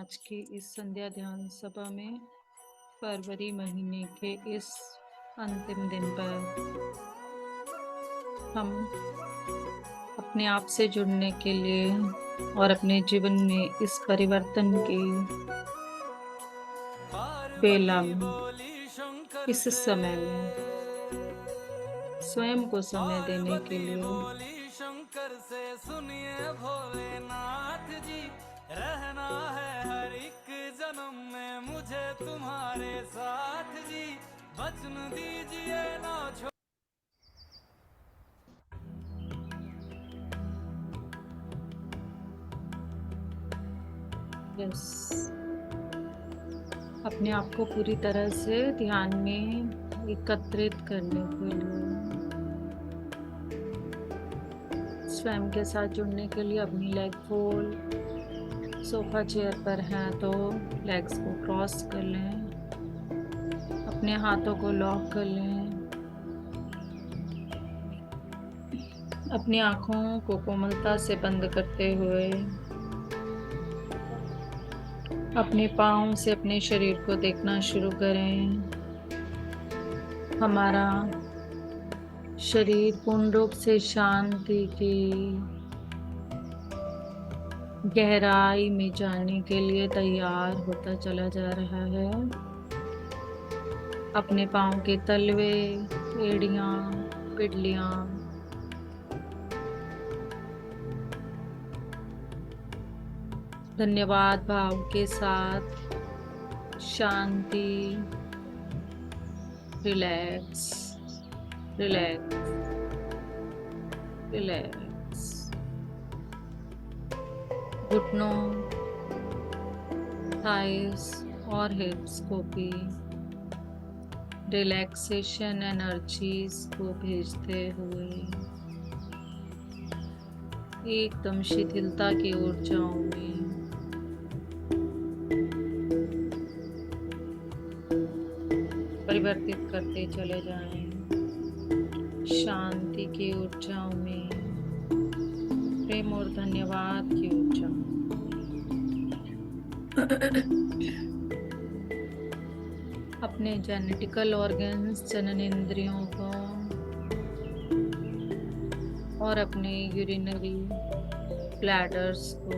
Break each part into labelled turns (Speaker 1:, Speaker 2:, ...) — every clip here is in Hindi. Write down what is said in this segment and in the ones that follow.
Speaker 1: आज की इस संध्या ध्यान सभा में फरवरी महीने के इस अंतिम दिन पर हम अपने आप से जुड़ने के लिए और अपने जीवन में इस परिवर्तन की बेला में इस समय में स्वयं को समय देने के लिए
Speaker 2: शंकर से सुनिए भोलेनाथ जी, रहना है हर एक जन्म में मुझे तुम्हारे साथ जी, वचन दीजिए ना छो।
Speaker 1: यस, अपने आप को पूरी तरह से ध्यान में एकत्रित करने के लिए स्वयं के साथ जुड़ने के लिए अपनी लेग खोल, सोफा चेयर पर हैं तो लेग्स को क्रॉस कर लें, अपने हाथों को लॉक कर लें, अपनी आंखों को कोमलता से बंद करते हुए अपने पाँव से अपने शरीर को देखना शुरू करें। हमारा शरीर पूर्ण रूप से शांति की गहराई में जाने के लिए तैयार होता चला जा रहा है। अपने पाँव के तलवे, एड़ियाँ, पिडलियाँ धन्यवाद भाव के साथ शांति, रिलैक्स, रिलैक्स, रिलैक्स। घुटनों, थाइस और हिप्स को भी रिलैक्सेशन एनर्जीज को भेजते हुए एकदम शिथिलता की ऊर्जाओं में परिवर्तित करते चले जाएं। शांति की ऊर्जाओं में, प्रेम और धन्यवाद की ऊर्जा। अपने जेनेटिकल ऑर्गन्स, जनन इंद्रियों को और अपने यूरिनरी ब्लैडर्स को,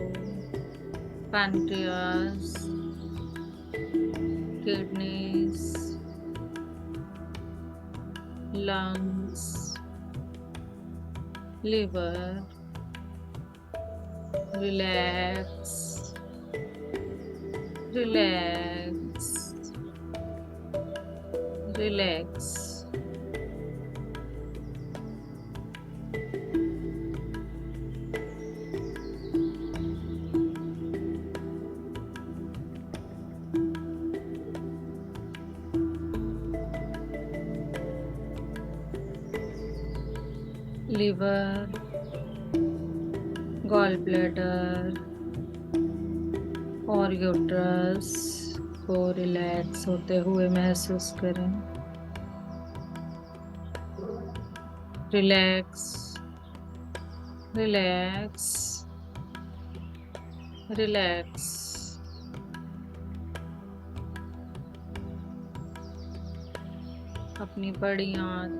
Speaker 1: pancreas, kidneys, lungs, liver, relax, relax, relax. Liver, gall bladder और यूट्रस को रिलैक्स होते हुए महसूस करें। Relax, relax, relax. अपनी बड़ी आंत,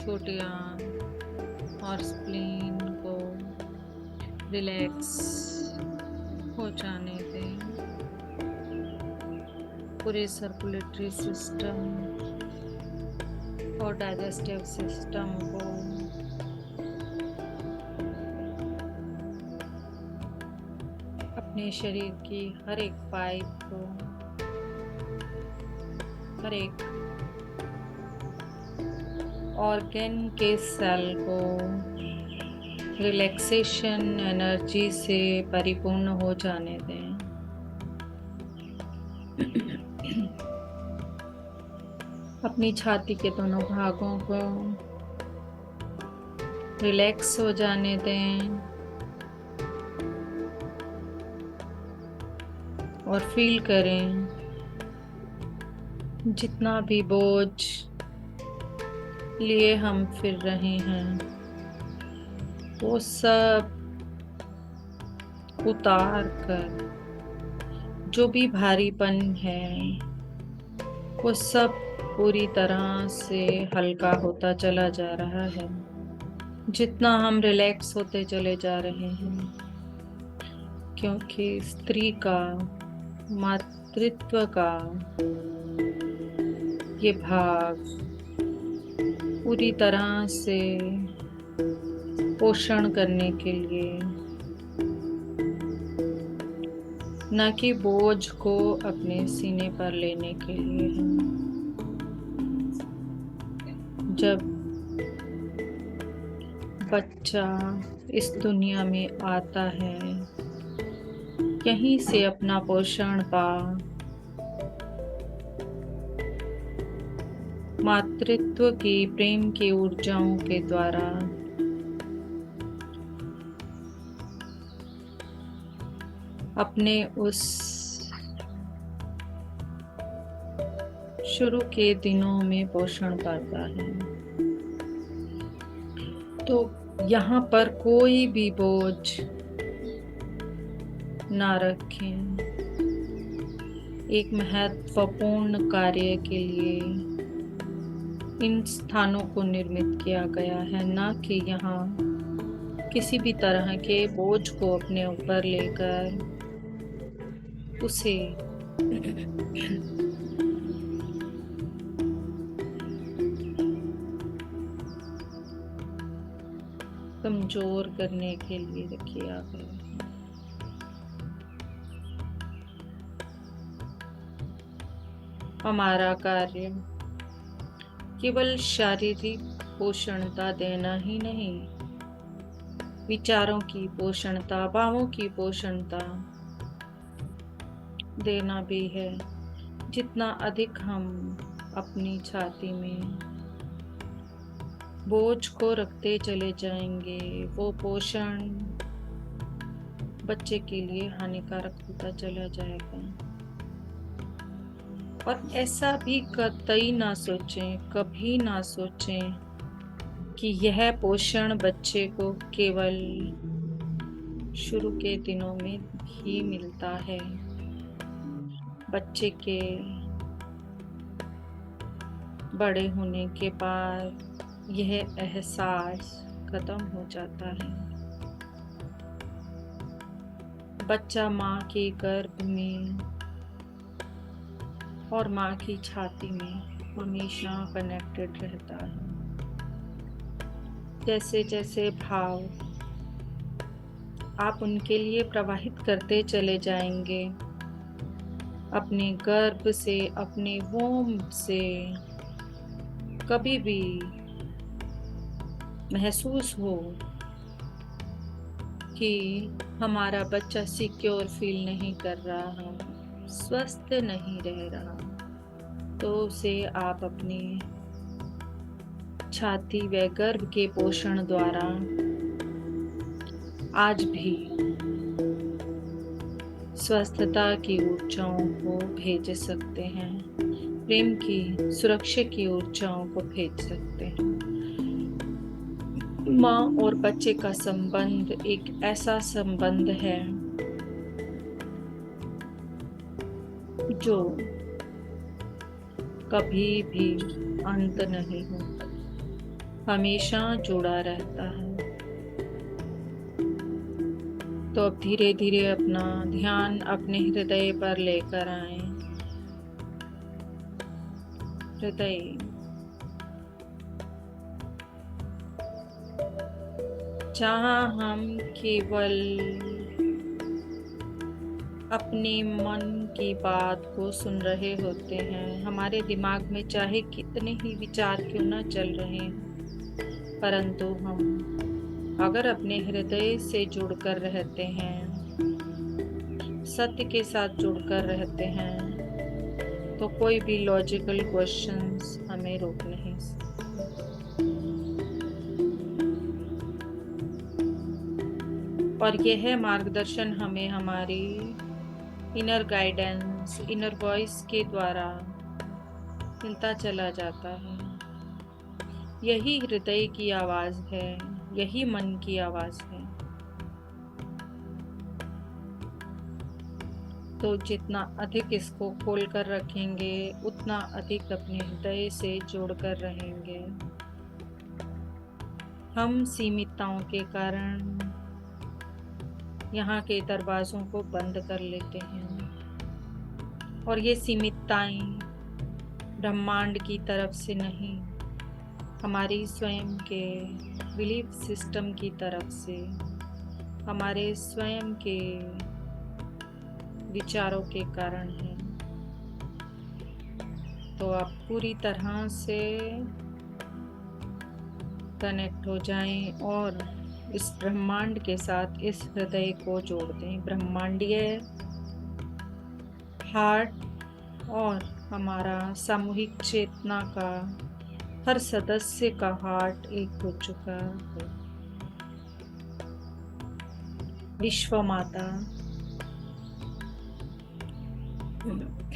Speaker 1: छोटी आंत और स्प्लीन को रिलैक्स हो जाने दें। पूरे सर्कुलेटरी सिस्टम और डाइजेस्टिव सिस्टम को अपने शरीर की हर एक पाइप को, हर एक ऑर्गन के सेल को रिलैक्सेशन एनर्जी से परिपूर्ण हो जाने दें। अपनी छाती के दोनों भागों को रिलैक्स हो जाने दें और फील करें जितना भी बोझ लिए हम फिर रहे हैं वो सब उतार कर जो भी भारीपन है वो सब पूरी तरह से हल्का होता चला जा रहा है जितना हम रिलैक्स होते चले जा रहे हैं, क्योंकि स्त्री का, मातृत्व का ये भाग पूरी तरह से पोषण करने के लिए, न कि बोझ को अपने सीने पर लेने के लिए है। जब बच्चा इस दुनिया में आता है, यहीं से अपना पोषण पा मातृत्व की प्रेम की ऊर्जाओं के द्वारा अपने उस शुरू के दिनों में पोषण पाता है। तो यहाँ पर कोई भी बोझ ना रखें। एक महत्वपूर्ण कार्य के लिए इन स्थानों को निर्मित किया गया है, ना कि यहाँ किसी भी तरह के बोझ को अपने ऊपर लेकर उसे कमजोर करने के लिए किया गया है। हमारा कार्य केवल शारीरिक पोषणता देना ही नहीं, विचारों की पोषणता, भावों की पोषणता देना भी है। जितना अधिक हम अपनी छाती में बोझ को रखते चले जाएंगे, वो पोषण बच्चे के लिए हानिकारक होता चला जाएगा। और ऐसा भी कतई ना सोचें, कभी ना सोचें कि यह पोषण बच्चे को केवल शुरू के दिनों में ही मिलता है। बच्चे के बड़े होने के बाद यह एहसास खत्म हो जाता है। बच्चा माँ के गर्भ में और माँ की छाती में हमेशा कनेक्टेड रहता है। जैसे जैसे भाव आप उनके लिए प्रवाहित करते चले जाएंगे, अपने गर्भ से, अपने वोम से कभी भी महसूस हो कि हमारा बच्चा सिक्योर फील नहीं कर रहा, स्वस्थ नहीं रह रहा, तो उसे आप अपनी छाती व गर्भ के पोषण द्वारा आज भी स्वस्थता की ऊर्जाओं को भेज सकते हैं, प्रेम की, सुरक्षा की ऊर्जाओं को भेज सकते हैं। माँ और बच्चे का संबंध एक ऐसा संबंध है जो कभी भी अंत नहीं होता, हमेशा जुड़ा रहता है। तो अब धीरे धीरे अपना ध्यान अपने हृदय पर लेकर आए। हृदय जहाँ हम केवल अपने मन की बात को सुन रहे होते हैं, हमारे दिमाग में चाहे कितने ही विचार क्यों ना चल रहे हैं, परंतु हम अगर अपने हृदय से जुड़कर रहते हैं, सत्य के साथ जुड़कर रहते हैं, तो कोई भी लॉजिकल क्वेश्चंस हमें रोक नहीं सकते। और यह मार्गदर्शन हमें हमारी इनर गाइडेंस, इनर वॉइस के द्वारा मिलता चला जाता है। यही हृदय की आवाज है, यही मन की आवाज है। तो जितना अधिक इसको खोल कर रखेंगे उतना अधिक अपने हृदय से जोड़कर रहेंगे। हम सीमितताओं के कारण यहाँ के दरवाजों को बंद कर लेते हैं और ये सीमितताएं ब्रह्मांड की तरफ से नहीं, हमारी स्वयं के बिलीफ सिस्टम की तरफ से, हमारे स्वयं के विचारों के कारण है। तो आप पूरी तरह से कनेक्ट हो जाएं और इस ब्रह्मांड के साथ इस हृदय को जोड़ दें। ब्रह्मांडीय हार्ट और हमारा सामूहिक चेतना का हर सदस्य का हार्ट एक हो चुका है। विश्व माता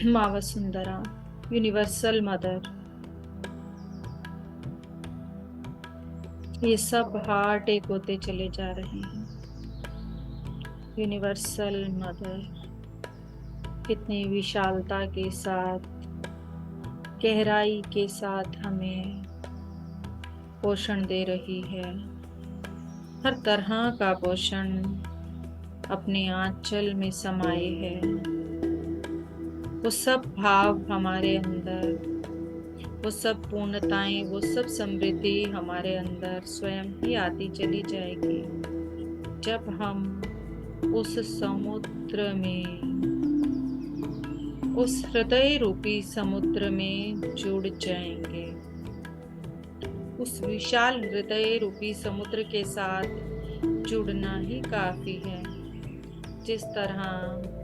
Speaker 1: माँ वसुंधरा, यूनिवर्सल मदर, ये सब हार्ट एक होते चले जा रहे हैं। यूनिवर्सल मदर कितनी विशालता के साथ, गहराई के साथ हमें पोषण दे रही है। हर तरह का पोषण अपने आंचल में समाये है। वो सब भाव हमारे अंदर, वो सब पूर्णताएं, वो सब समृद्धि हमारे अंदर स्वयं ही आती चली जाएगी जब हम उस समुद्र में, उस हृदय रूपी समुद्र में जुड़ जाएंगे। उस विशाल हृदय रूपी समुद्र के साथ जुड़ना ही काफी है। जिस तरह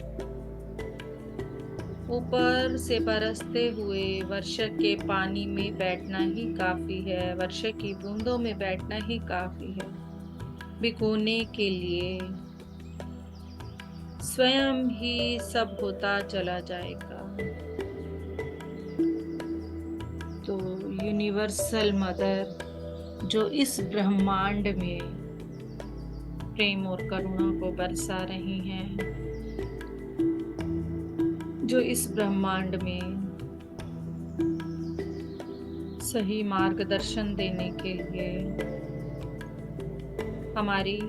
Speaker 1: ऊपर से बरसते हुए वर्षा के पानी में बैठना ही काफी है, वर्षा की बूंदों में बैठना ही काफी है। भिगोने के लिए स्वयं ही सब होता चला जाएगा। तो यूनिवर्सल मदर जो इस ब्रह्मांड में प्रेम और करुणा को बरसा रही हैं, जो इस ब्रह्मांड में सही मार्गदर्शन देने के लिए हमारी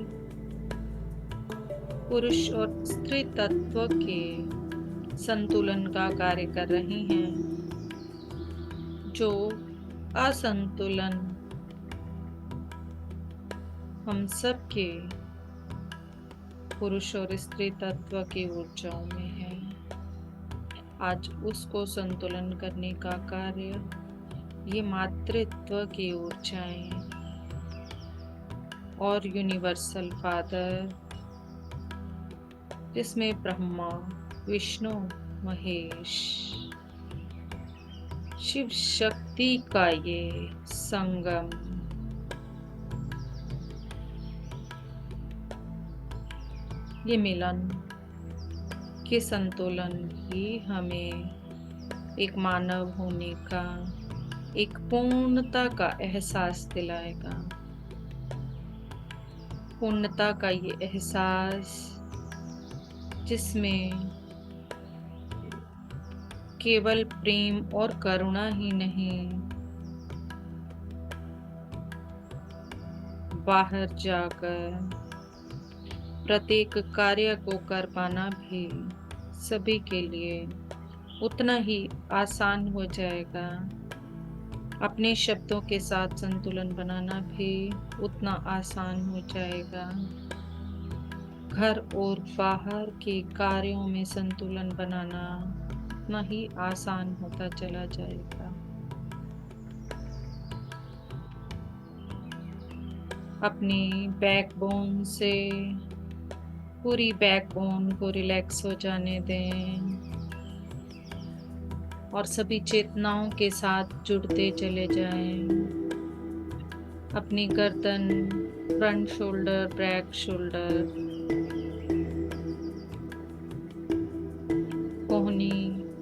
Speaker 1: पुरुष और स्त्री तत्व के संतुलन का कार्य कर रही हैं। जो असंतुलन हम सब के पुरुष और स्त्री तत्व की ऊर्जाओं में है, आज उसको संतुलन करने का कार्य ये मातृत्व की ऊर्जाएं और यूनिवर्सल फादर, जिसमें ब्रह्मा, विष्णु, महेश, शिव शक्ति का ये संगम, ये मिलन के संतुलन ही हमें एक मानव होने का, एक पूर्णता का एहसास दिलाएगा। पूर्णता का ये एहसास जिसमें केवल प्रेम और करुणा ही नहीं, बाहर जाकर प्रत्येक कार्य को कर पाना भी सभी के लिए उतना ही आसान हो जाएगा। अपने शब्दों के साथ संतुलन बनाना भी उतना आसान हो जाएगा। घर और बाहर के कार्यों में संतुलन बनाना उतना ही आसान होता चला जाएगा। अपनी बैकबोन से पूरी बैकबोन को रिलैक्स हो जाने दें और सभी चेतनाओं के साथ जुड़ते चले जाएं। अपनी गर्दन, फ्रंट शोल्डर, बैक शोल्डर, कोहनी,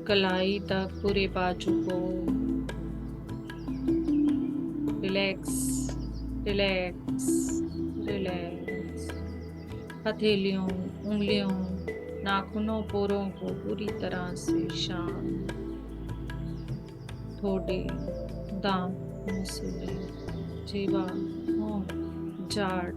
Speaker 1: कलाई तक पूरे बाजू को रिलैक्स रिलैक्स रिलैक्स, हथेलियों, उंगलियों, नाखूनों पोरों को पूरी तरह से शांत, ठोड़ी, दांत, मूसले, जीवा, होंठ, जाट,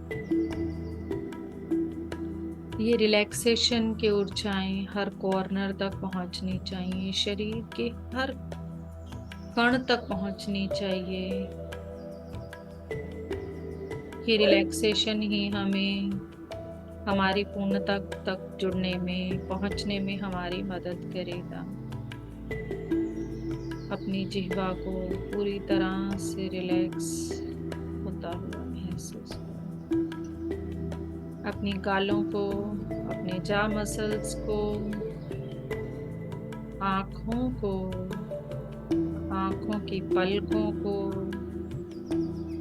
Speaker 1: ये रिलैक्सेशन की ऊर्जाएं हर कॉर्नर तक पहुंचनी चाहिए, शरीर के हर कण तक पहुंचनी चाहिए। ये रिलैक्सेशन ही हमें हमारी पूर्णता तक जुड़ने में, पहुंचने में हमारी मदद करेगा। अपनी जिह्वा को पूरी तरह से रिलैक्स होता हुआ महसूस करें। अपनी गालों को, अपने जा मसल्स को, आँखों को, आँखों की पलकों को,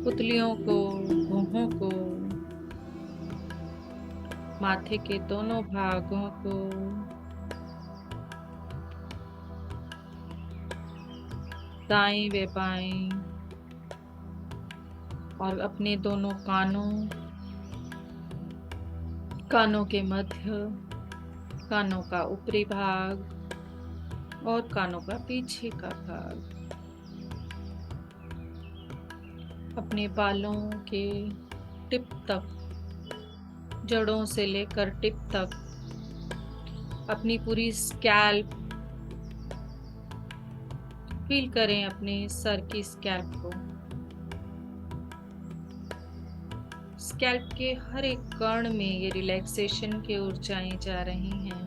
Speaker 1: पुतलियों को, भौहों को, माथे के दोनों भागों को, दाएं व बाएं, और अपने दोनों कानों के मध्य, कानों का ऊपरी भाग और कानों का पीछे का भाग, अपने बालों के टिप तक, जड़ों से लेकर टिप तक, अपनी पूरी स्कैल्प फील करें, अपने सर की स्कैल्प को। स्कैल्प के हर एक कण में ये रिलैक्सेशन की ऊर्जाएं जा रही हैं।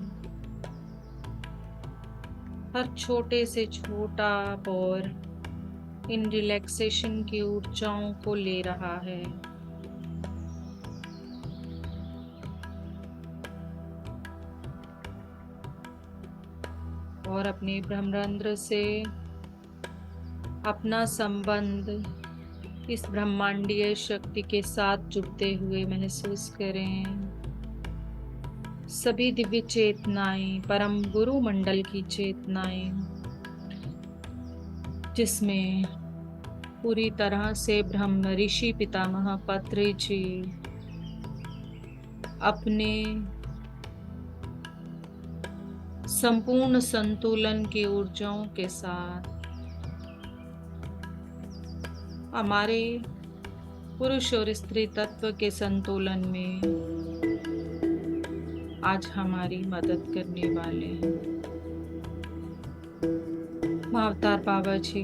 Speaker 1: हर छोटे से छोटा और इन रिलैक्सेशन की ऊर्जाओं को ले रहा है। और अपने ब्रह्मरंध्र से अपना संबंध इस ब्रह्मांडीय शक्ति के साथ जुड़ते हुए महसूस करें। सभी दिव्य चेतनाएं, परम गुरु मंडल की चेतनाएं, जिसमें पूरी तरह से ब्रह्म ऋषि पितामह पत्री जी अपने संपूर्ण संतुलन की ऊर्जाओं के साथ हमारे पुरुष और स्त्री तत्व के संतुलन में आज हमारी मदद करने वाले हैं। महाअवतार बाबा जी,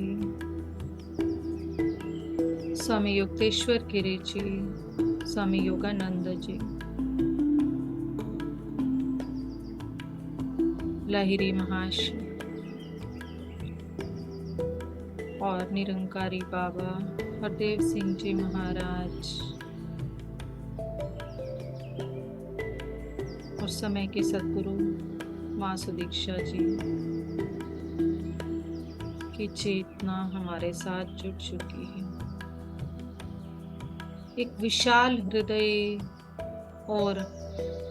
Speaker 1: स्वामी युक्तेश्वर गिरी जी, स्वामी योगानंद जी, लाहिरी महाशय और निरंकारी बाबा हरदेव सिंह जी महाराज और समय के सद्गुरु माँ सुदीक्षा जी की चेतना हमारे साथ जुड़ चुकी है। एक विशाल हृदय और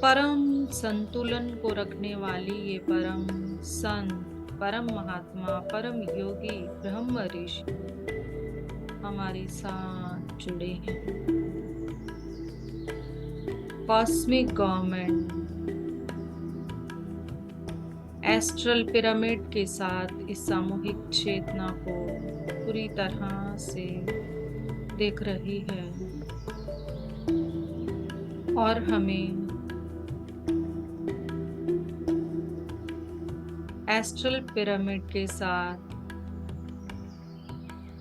Speaker 1: परम संतुलन को रखने वाली ये परम संत, परम महात्मा, परम योगी, ब्रह्म ऋषि हमारे साथ जुड़े हैं। कॉस्मिक गवर्नमेंट एस्ट्रल पिरामिड के साथ इस सामूहिक चेतना को पूरी तरह से देख रही है और हमें एस्ट्रल पिरामिड के साथ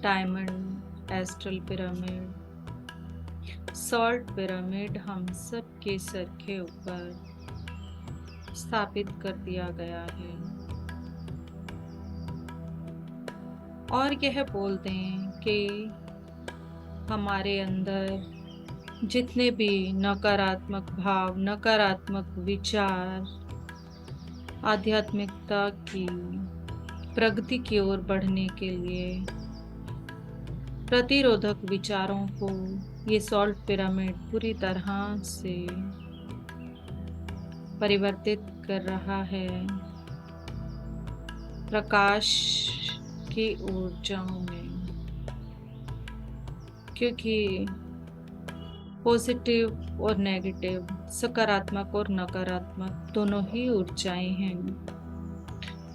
Speaker 1: diamond astral pyramid, salt pyramid हम सब के सर के ऊपर स्थापित कर दिया गया है। और यह बोलते हैं कि हमारे अंदर जितने भी नकारात्मक भाव, नकारात्मक विचार आध्यात्मिकता की प्रगति की ओर बढ़ने के लिए प्रतिरोधक विचारों को ये सॉल्ट पिरामिड पूरी तरह से परिवर्तित कर रहा है प्रकाश की ऊर्जाओं में, क्योंकि पॉजिटिव और नेगेटिव, सकारात्मक और नकारात्मक दोनों ही ऊर्जाएं हैं।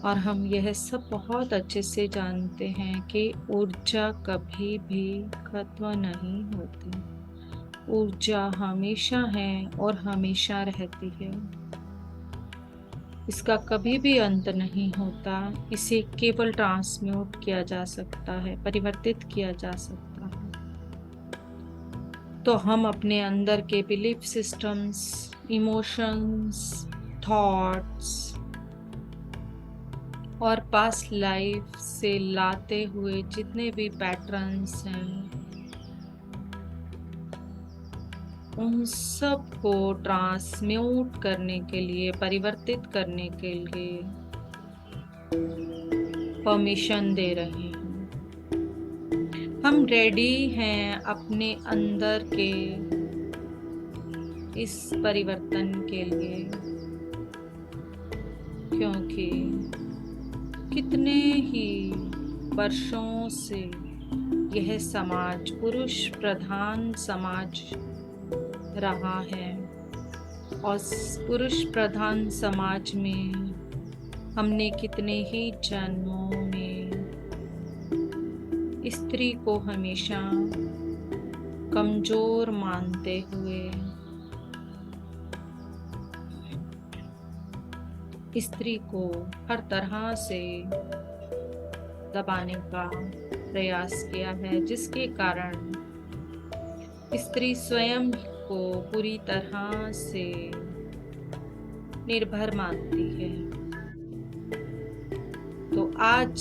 Speaker 1: और हम यह सब बहुत अच्छे से जानते हैं कि ऊर्जा कभी भी खत्म नहीं होती। ऊर्जा हमेशा है और हमेशा रहती है। इसका कभी भी अंत नहीं होता। इसे केवल ट्रांसम्यूट किया जा सकता है, परिवर्तित किया जा सकता है। तो हम अपने अंदर के बिलीफ सिस्टम्स, इमोशंस, थॉट्स और पास्ट लाइफ से लाते हुए जितने भी पैटर्न्स हैं, उन सब को ट्रांसम्यूट करने के लिए, परिवर्तित करने के लिए परमिशन दे रहे हैं। हम रेडी हैं अपने अंदर के इस परिवर्तन के लिए, क्योंकि कितने ही वर्षों से यह समाज पुरुष प्रधान समाज रहा है। और पुरुष प्रधान समाज में हमने कितने ही जन्मों में स्त्री को हमेशा कमजोर मानते हुए स्त्री को हर तरह से दबाने का प्रयास किया है, जिसके कारण स्त्री स्वयं को पूरी तरह से निर्भर मानती है। तो आज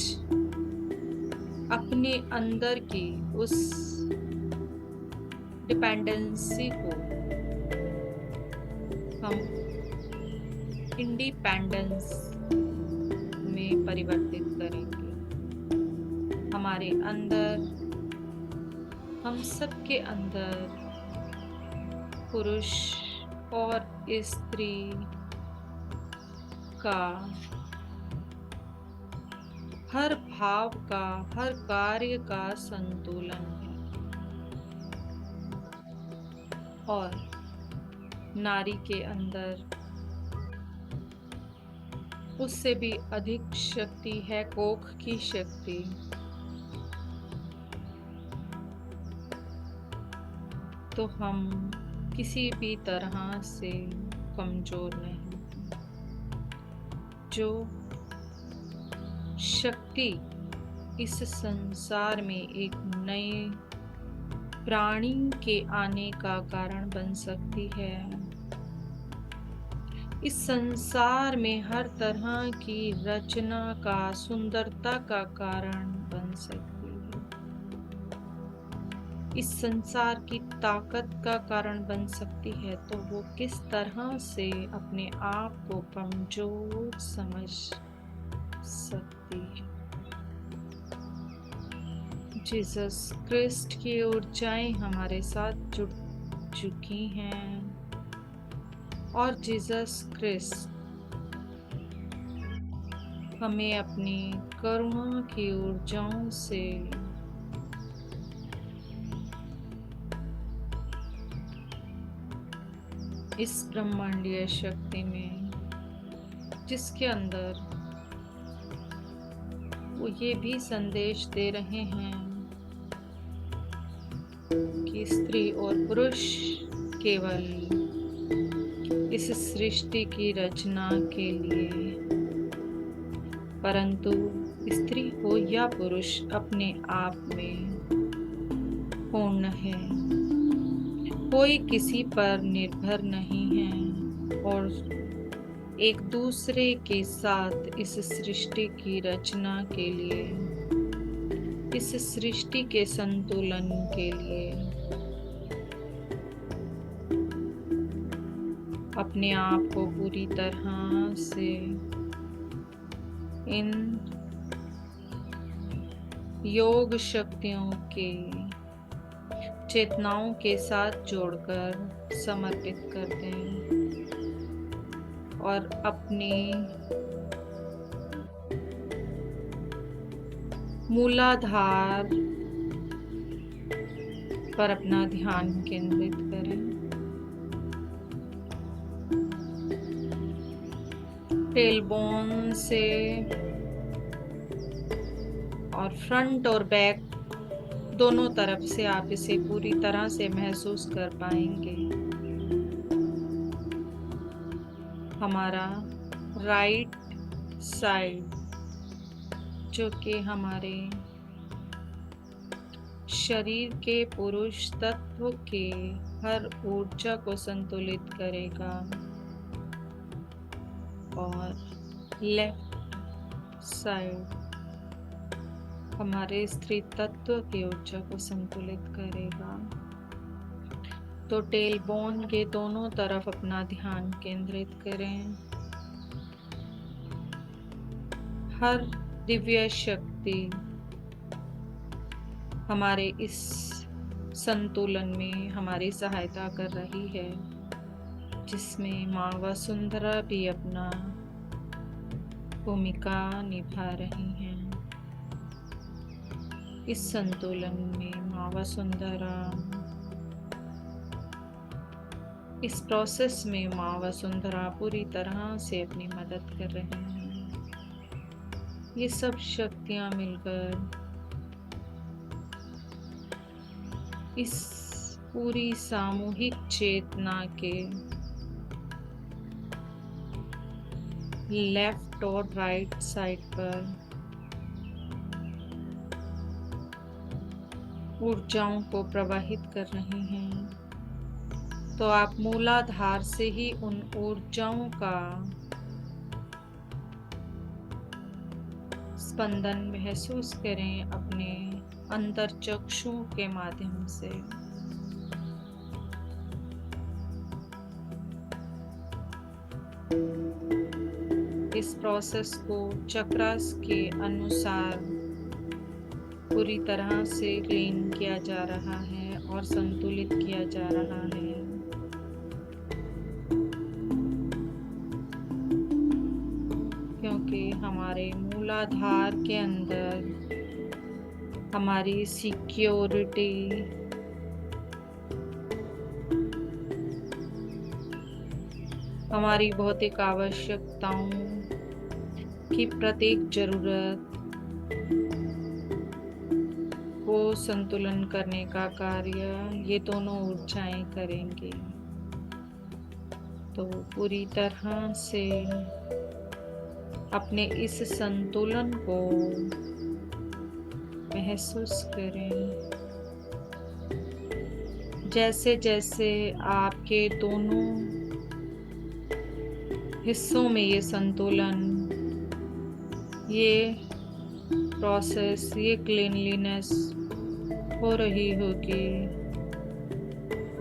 Speaker 1: अपने अंदर की उस डिपेंडेंसी को हम इंडिपेंडेंस में परिवर्तित करेंगे। हमारे अंदर, हम सबके अंदर पुरुष और स्त्री का हर भाव का, हर कार्य का संतुलन है। और नारी के अंदर उससे भी अधिक शक्ति है, कोख की शक्ति। तो हम किसी भी तरह से कमजोर नहीं। जो शक्ति इस संसार में एक नए प्राणी के आने का कारण बन सकती है, इस संसार में हर तरह की रचना का, सुंदरता का कारण बन सकती है, इस संसार की ताकत का कारण बन सकती है, तो वो किस तरह से अपने आप को कमजोर समझ सकती है। जीसस क्रिस्ट की ऊर्जाएं हमारे साथ जुड़ चुकी हैं और जीसस क्रिस्ट हमें अपनी करुणा की ऊर्जाओं से इस ब्रह्मांडीय शक्ति में, जिसके अंदर वो ये भी संदेश दे रहे हैं कि स्त्री और पुरुष केवल इस सृष्टि की रचना के लिए, परंतु स्त्री हो या पुरुष अपने आप में पूर्ण है, कोई किसी पर निर्भर नहीं है और एक दूसरे के साथ इस सृष्टि की रचना के लिए, इस सृष्टि के संतुलन के लिए अपने आप को पूरी तरह से इन योग शक्तियों के चेतनाओं के साथ जोड़कर समर्पित कर दें और अपने मूलाधार पर अपना ध्यान केंद्रित करें। टेलबोन से और फ्रंट और बैक दोनों तरफ से आप इसे पूरी तरह से महसूस कर पाएंगे। हमारा राइट साइड, जो कि हमारे शरीर के पुरुष तत्व के हर ऊर्जा को संतुलित करेगा, और लेफ्ट साइड हमारे स्त्री तत्व की ऊर्जा को संतुलित करेगा। तो टेल बोन के दोनों तरफ अपना ध्यान केंद्रित करें। हर दिव्य शक्ति हमारे इस संतुलन में हमारी सहायता कर रही है, जिसमें माँ वसुंधरा भी अपना भूमिका निभा रही हैं। इस संतुलन में माँ वसुंधरा, इस प्रोसेस में माँ वसुंधरा पूरी तरह से अपनी मदद कर रही हैं। ये सब शक्तियां मिलकर इस पूरी सामूहिक चेतना के लेफ्ट और राइट साइड पर ऊर्जाओं को प्रवाहित कर रही हैं। तो आप मूलाधार से ही उन ऊर्जाओं का स्पंदन महसूस करें अपने अंतर्चक्षु के माध्यम से। इस प्रोसेस को चक्रास के अनुसार पूरी तरह से क्लीन किया जा रहा है और संतुलित किया जा रहा है। क्योंकि हमारे मूलाधार के अंदर हमारी सिक्योरिटी, हमारी भौतिक आवश्यकताओं की प्रत्येक जरूरत को संतुलन करने का कार्य ये दोनों ऊर्जाएं करेंगी। तो पूरी तरह से अपने इस संतुलन को महसूस करें। जैसे जैसे आपके दोनों हिस्सों में ये संतुलन, ये प्रोसेस, ये क्लीनलीनेस हो रही होगी,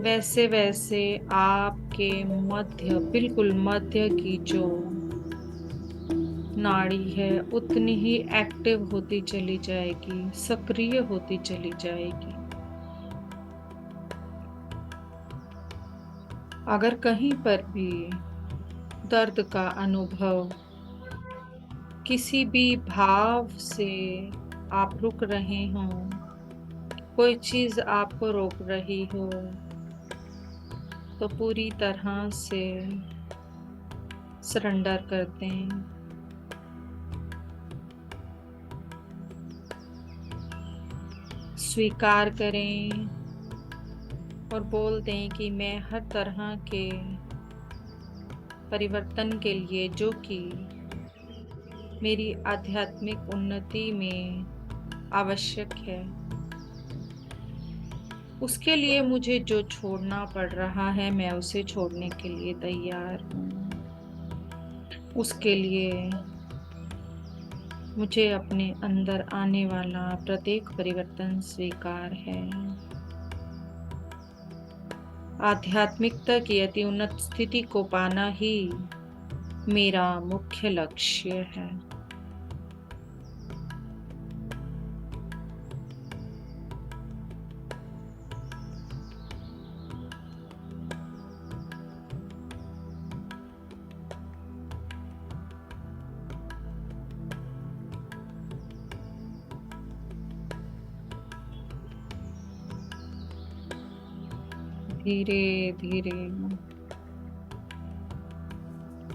Speaker 1: वैसे वैसे आपके मध्य, बिल्कुल मध्य की जो नाड़ी है उतनी ही एक्टिव होती चली जाएगी, सक्रिय होती चली जाएगी। अगर कहीं पर भी दर्द का अनुभव, किसी भी भाव से आप रुक रहे हों, कोई चीज आपको रोक रही हो, तो पूरी तरह से सरेंडर कर दें। स्वीकार करें और बोल दें कि मैं हर तरह के परिवर्तन के लिए, जो कि मेरी आध्यात्मिक उन्नति में आवश्यक है, उसके लिए मुझे जो छोड़ना पड़ रहा है मैं उसे छोड़ने के लिए तैयार हूँ। उसके लिए मुझे अपने अंदर आने वाला प्रत्येक परिवर्तन स्वीकार है। आध्यात्मिकता की अति उन्नत स्थिति को पाना ही मेरा मुख्य लक्ष्य है। धीरे धीरे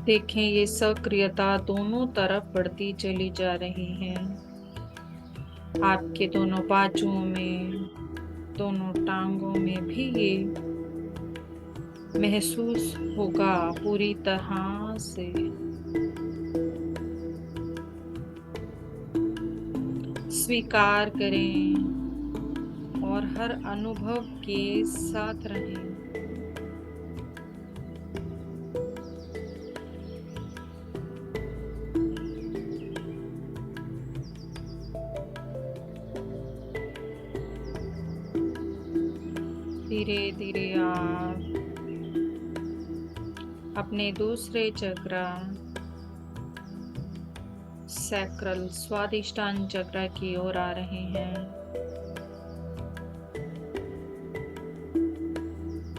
Speaker 1: देखें, ये सक्रियता दोनों तरफ बढ़ती चली जा रही है। आपके दोनों बाजुओं में, दोनों टांगों में भी ये महसूस होगा पूरी तरह से। स्वीकार करें और हर अनुभव के साथ रहें। धीरे धीरे आप अपने दूसरे चक्र सैक्रल स्वादिष्टान चक्र की ओर आ रहे हैं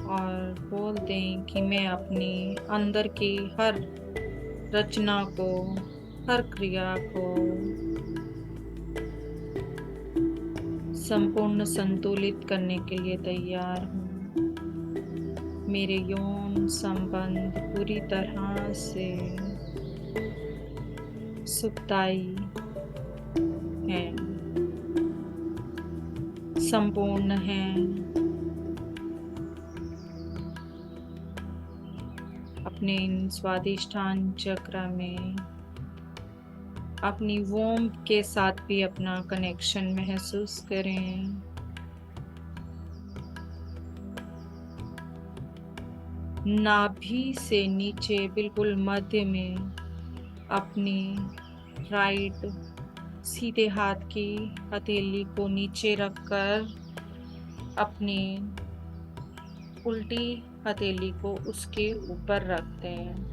Speaker 1: और बोल दें कि मैं अपनी अंदर की हर रचना को, हर क्रिया को संपूर्ण संतुलित करने के लिए तैयार हूँ। मेरे यौन संबंध पूरी तरह से सुखदायी हैं, संपूर्ण हैं। अपने इन स्वादिष्टान चक्र में अपनी वोम के साथ भी अपना कनेक्शन महसूस करें। नाभि से नीचे बिल्कुल मध्य में अपनी राइट सीधे हाथ की हथेली को नीचे रखकर अपनी उल्टी हथेली को उसके ऊपर रखते हैं।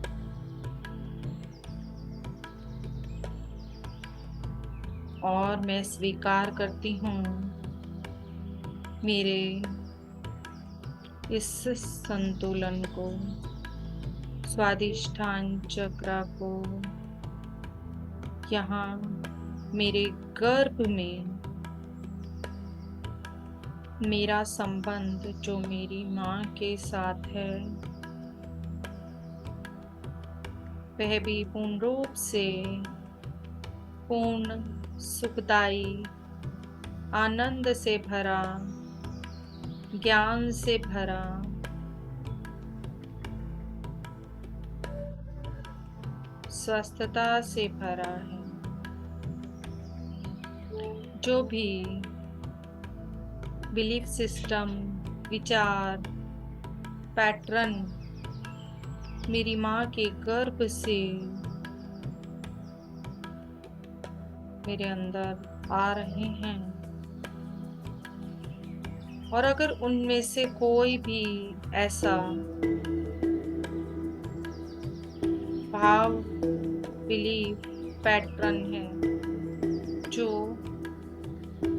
Speaker 1: और मैं स्वीकार करती हूँ मेरे इस संतुलन को, स्वादिष्टान चक्र को, यहाँ मेरे गर्भ में मेरा संबंध जो मेरी माँ के साथ है वह भी पूर्ण रूप से पूर्ण, सुखदायी, आनंद से भरा, ज्ञान से भरा, स्वस्थता से भरा है। जो भी बिलीफ सिस्टम, विचार, पैटर्न मेरी माँ के गर्भ से मेरे अंदर आ रहे हैं, और अगर उनमें से कोई भी ऐसा भाव, बिलीफ, पैटर्न है जो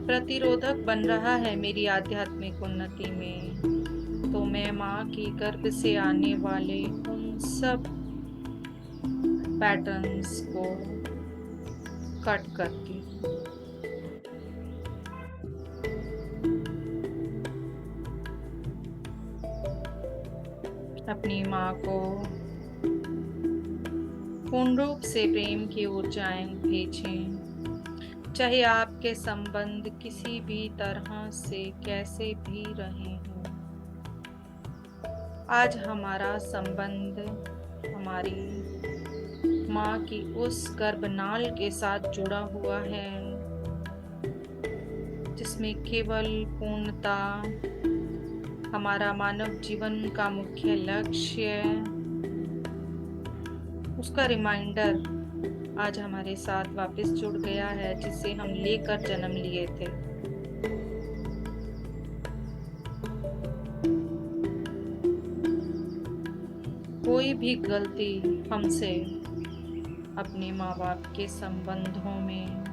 Speaker 1: प्रतिरोधक बन रहा है मेरी आध्यात्मिक उन्नति में, तो मैं माँ की गर्भ से आने वाले उन सब पैटर्न्स को कट करती हूँ। अपनी माँ को पूर्ण रूप से प्रेम की ऊर्जाएं भेजें, चाहे आपके संबंध किसी भी तरह से कैसे भी रहे हों। आज हमारा संबंध हमारी माँ की उस गर्भनाल के साथ जुड़ा हुआ है जिसमें केवल पूर्णता हमारा मानव जीवन का मुख्य लक्ष्य, उसका रिमाइंडर आज हमारे साथ वापस जुड़ गया है, जिसे हम लेकर जन्म लिए थे। कोई भी गलती हमसे अपने माँ बाप के संबंधों में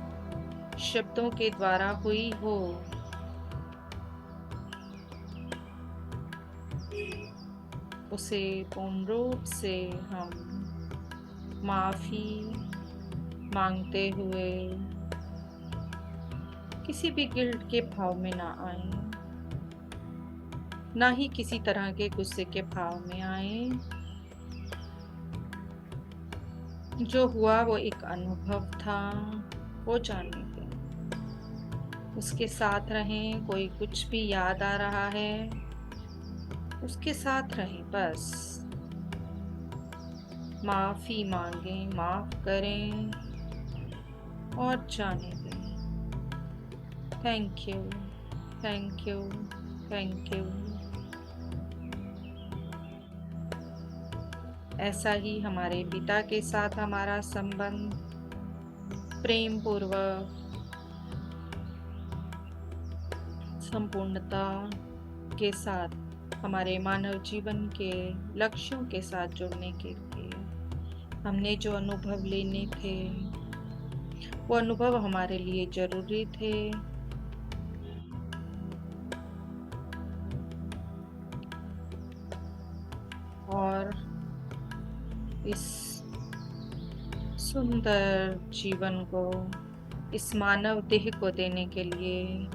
Speaker 1: शब्दों के द्वारा हुई हो, उसे पूर्ण रूप से हम माफी मांगते हुए किसी भी गिल्ट के भाव में ना आए। ना ही किसी तरह के गुस्से के भाव में आए। जो हुआ वो एक अनुभव था, वो जाने दें। उसके साथ रहें। कोई कुछ भी याद आ रहा है, उसके साथ रहें बस। माफी मांगें, माफ करें और जाने दें। Thank you, thank you, thank you. ऐसा ही हमारे पिता के साथ हमारा संबंध प्रेम पूर्वक, संपूर्णता के साथ हमारे मानव जीवन के लक्ष्यों के साथ जुड़ने के लिए हमने जो अनुभव लेने थे, वो अनुभव हमारे लिए जरूरी थे। और इस सुंदर जीवन को, इस मानव देह को देने के लिए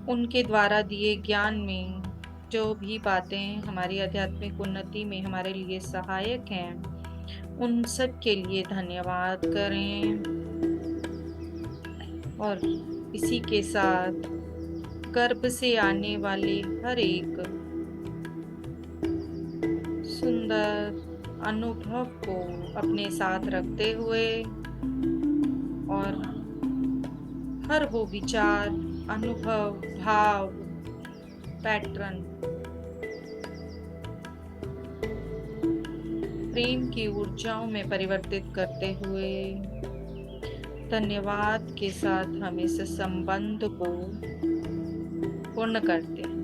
Speaker 1: उनके द्वारा दिए ज्ञान में जो भी बातें हमारी आध्यात्मिक उन्नति में हमारे लिए सहायक हैं, उन सब के लिए धन्यवाद करें। और इसी के साथ गर्भ से आने वाले हर एक सुंदर अनुभव को अपने साथ रखते हुए और हर वो विचार, अनुभव, भाव, पैटर्न प्रेम की ऊर्जाओं में परिवर्तित करते हुए धन्यवाद के साथ हम इस संबंध को पूर्ण करते हैं।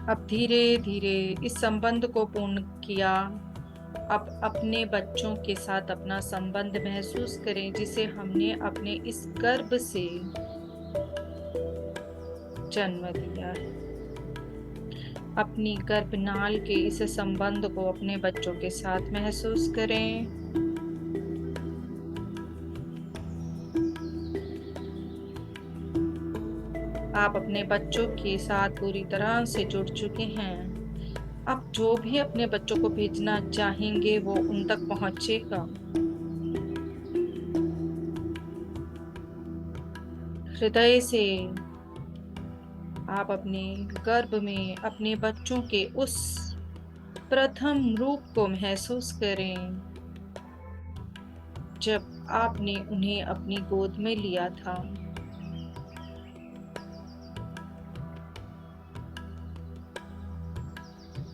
Speaker 1: अब धीरे धीरे इस संबंध को पूर्ण किया। अब अपने बच्चों के साथ अपना संबंध महसूस करें जिसे हमने अपने इस गर्भ से जन्म दिया है। अपनी गर्भनाल के इस संबंध को अपने बच्चों के साथ महसूस करें। आप अपने बच्चों के साथ पूरी तरह से जुड़ चुके हैं। आप जो भी अपने बच्चों को भेजना चाहेंगे वो उन तक पहुंचेगा। हृदय से आप अपने गर्भ में अपने बच्चों के उस प्रथम रूप को महसूस करें जब आपने उन्हें अपनी गोद में लिया था।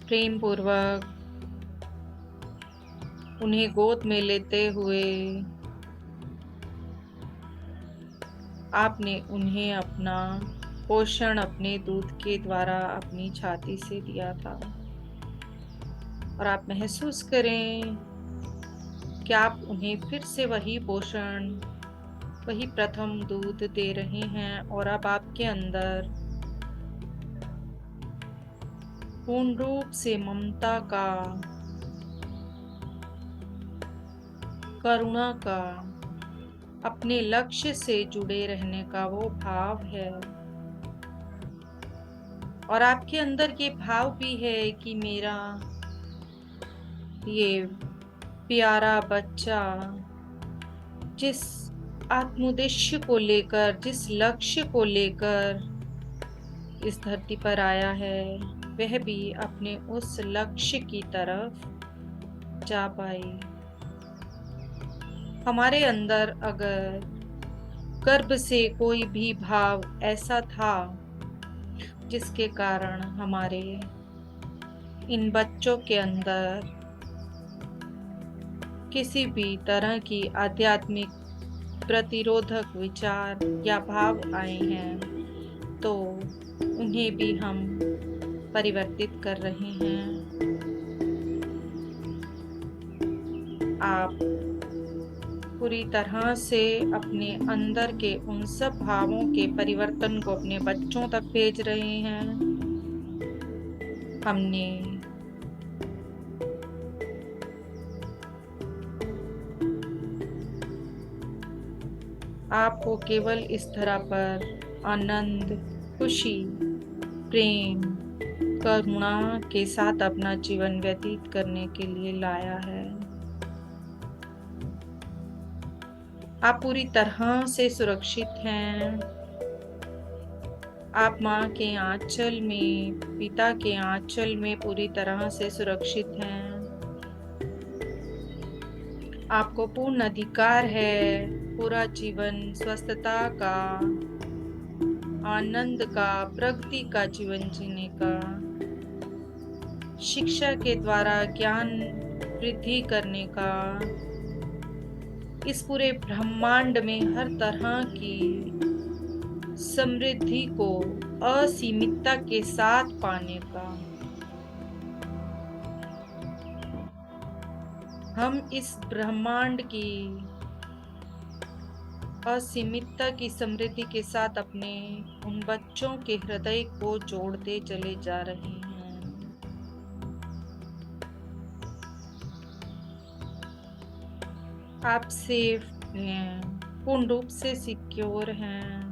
Speaker 1: प्रेम पूर्वक उन्हें गोद में लेते हुए आपने उन्हें अपना पोषण अपने दूध के द्वारा अपनी छाती से दिया था। और आप महसूस करें कि आप उन्हें फिर से वही पोषण, वही प्रथम दूध दे रहे हैं। और अब आपके अंदर पूर्ण रूप से ममता का, करुणा का, अपने लक्ष्य से जुड़े रहने का वो भाव है। और आपके अंदर ये भाव भी है कि मेरा ये प्यारा बच्चा जिस आत्मोद्देश्य को लेकर, जिस लक्ष्य को लेकर इस धरती पर आया है, वह भी अपने उस लक्ष्य की तरफ जा पाए। हमारे अंदर अगर गर्भ से कोई भी भाव ऐसा था जिसके कारण हमारे इन बच्चों के अंदर किसी भी तरह की आध्यात्मिक प्रतिरोधक विचार या भाव आए हैं, तो उन्हें भी हम परिवर्तित कर रहे हैं। आप पूरी तरह से अपने अंदर के उन सब भावों के परिवर्तन को अपने बच्चों तक भेज रहे हैं। हमने आपको केवल इस तरह पर आनंद, खुशी, प्रेम, करुणा के साथ अपना जीवन व्यतीत करने के लिए लाया है। आप पूरी तरह से सुरक्षित हैं। आप माँ के आंचल में, पिता के आंचल में पूरी तरह से सुरक्षित हैं। आपको पूर्ण अधिकार है पूरा जीवन स्वस्थता का, आनंद का, प्रगति का जीवन जीने का। शिक्षा के द्वारा ज्ञान वृद्धि करने का, इस पूरे ब्रह्मांड में हर तरह की समृद्धि को असीमितता के साथ पाने का। हम इस ब्रह्मांड की असीमितता की समृद्धि के साथ अपने उन बच्चों के हृदय को जोड़ते चले जा रहे हैं। आप सेफ हैं, पूर्ण रूप से सिक्योर हैं।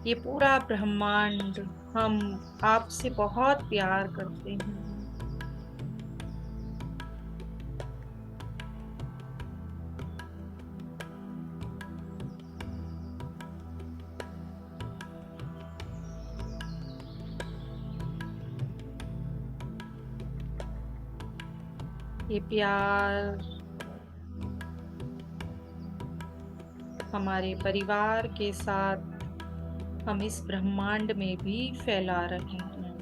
Speaker 1: ये पूरा ब्रह्मांड हम आपसे बहुत प्यार करते हैं। ये प्यार हमारे परिवार के साथ हम इस ब्रह्मांड में भी फैला रहे हैं।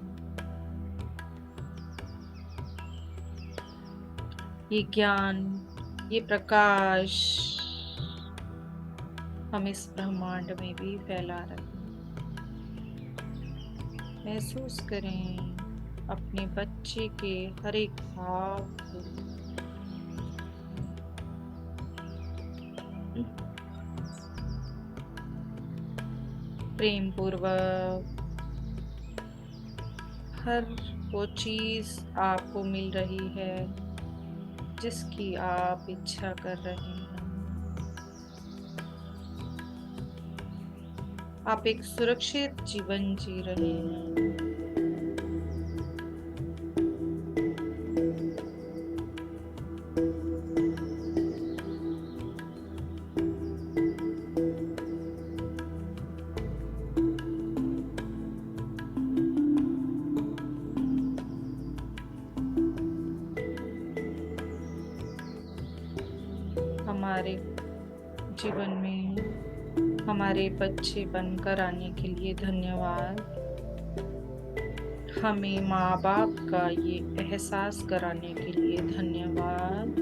Speaker 1: ये ज्ञान, ये प्रकाश हम इस ब्रह्मांड में भी फैला रहे हैं। महसूस करें अपने बच्चे के हर एक भाव को। प्रेम पूर्वक हर वो चीज आपको मिल रही है जिसकी आप इच्छा कर रहे हैं। आप एक सुरक्षित जीवन जी रहे हैं। हमारे जीवन में हमारे बच्चे बनकर आने के लिए धन्यवाद। हमें माँ बाप का ये एहसास कराने के लिए धन्यवाद।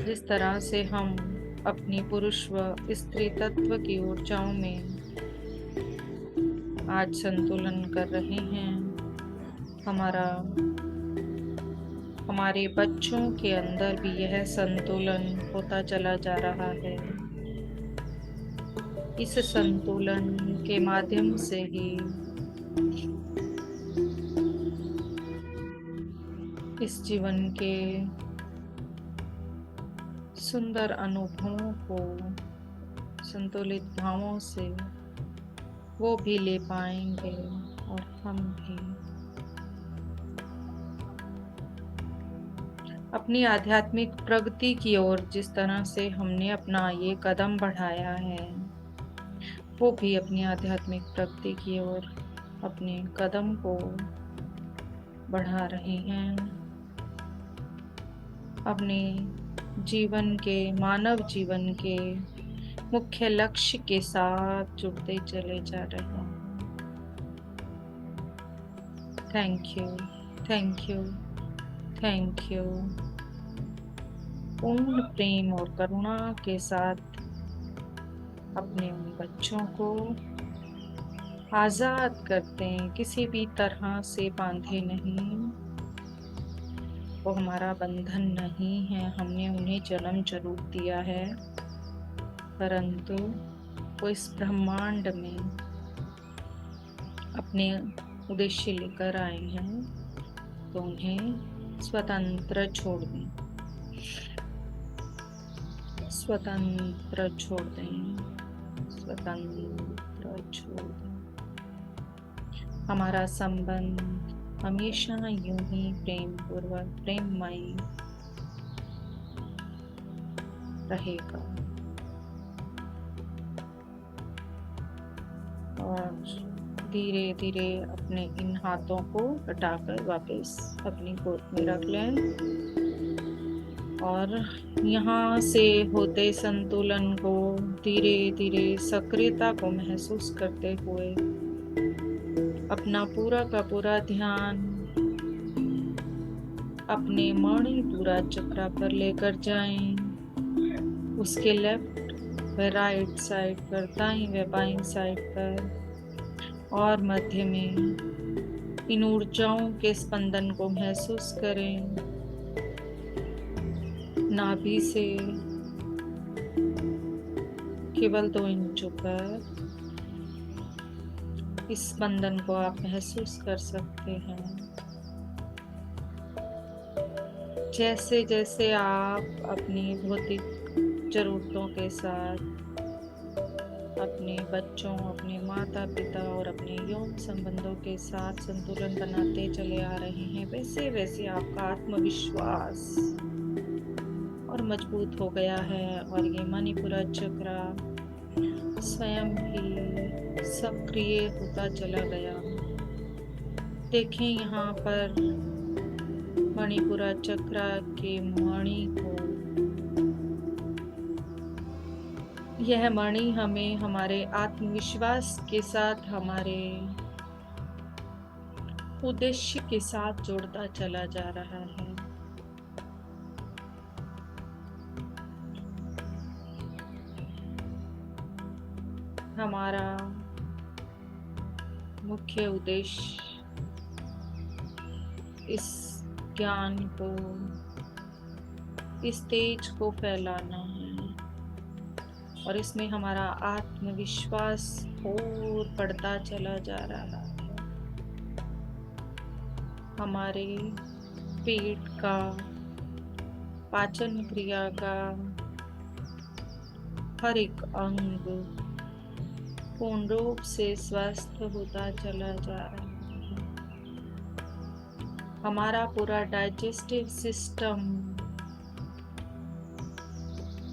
Speaker 1: जिस तरह से हम अपनी पुरुष व स्त्री तत्व की ऊर्जाओं में आज संतुलन कर रहे हैं, हमारे बच्चों के अंदर भी यह संतुलन होता चला जा रहा है। इस संतुलन के माध्यम से ही इस जीवन के सुंदर अनुभवों को संतुलित भावों से वो भी ले पाएंगे और हम भी। अपनी आध्यात्मिक प्रगति की ओर जिस तरह से हमने अपना ये कदम बढ़ाया है, वो भी अपनी आध्यात्मिक प्रगति की ओर अपने कदम को बढ़ा रहे हैं। अपने जीवन के, मानव जीवन के मुख्य लक्ष्य के साथ जुड़ते चले जा रहे हैं। Thank you, thank you, thank you. पूर्ण प्रेम और करुणा के साथ अपने उन बच्चों को आजाद करते हैं, किसी भी तरह से बांधे नहीं। वो हमारा बंधन नहीं है, हमने उन्हें जन्म जरूर दिया है। परंतु वो इस ब्रह्मांड में अपने उद्देश्य लेकर आए हैं, तो उन्हें स्वतंत्र छोड़ दें, स्वतंत्र छोड़ दें, स्वतंत्र छोड़ दें। हमारा संबंध हमेशा यूं ही प्रेम पूर्वक, प्रेममय रहेगा। और धीरे धीरे अपने इन हाथों को हटाकर वापस अपनी गोद में रख लें और यहाँ से होते संतुलन को धीरे धीरे सक्रियता को महसूस करते हुए अपना पूरा का पूरा ध्यान अपने मणिपुरा चक्र पर लेकर जाएं। उसके लेफ्ट व राइट साइड पर, दाईं व बाईं साइड पर और मध्य में इन ऊर्जाओं के स्पंदन को महसूस करें। नाभि से केवल 2 इंचों पर इस स्पंदन को आप महसूस कर सकते हैं। जैसे जैसे आप अपनी भौतिक जरूरतों के साथ अपने बच्चों, अपने माता पिता और अपने यौन संबंधों के साथ संतुलन बनाते चले आ रहे हैं, वैसे वैसे आपका आत्मविश्वास और मजबूत हो गया है और ये मणिपुरा चक्र स्वयं ही सक्रिय होता चला गया। देखें यहाँ पर मणिपुरा चक्र के मणि को, यह मणि हमें हमारे आत्मविश्वास के साथ, हमारे उद्देश्य के साथ जोड़ता चला जा रहा है। हमारा मुख्य उद्देश्य इस ज्ञान को, इस तेज को फैलाना है और इसमें हमारा आत्मविश्वास और बढ़ता चला जा रहा है। हमारे पेट का, पाचन क्रिया का हर एक अंग पूर्ण रूप से स्वस्थ होता चला जा रहा है। हमारा पूरा डाइजेस्टिव सिस्टम,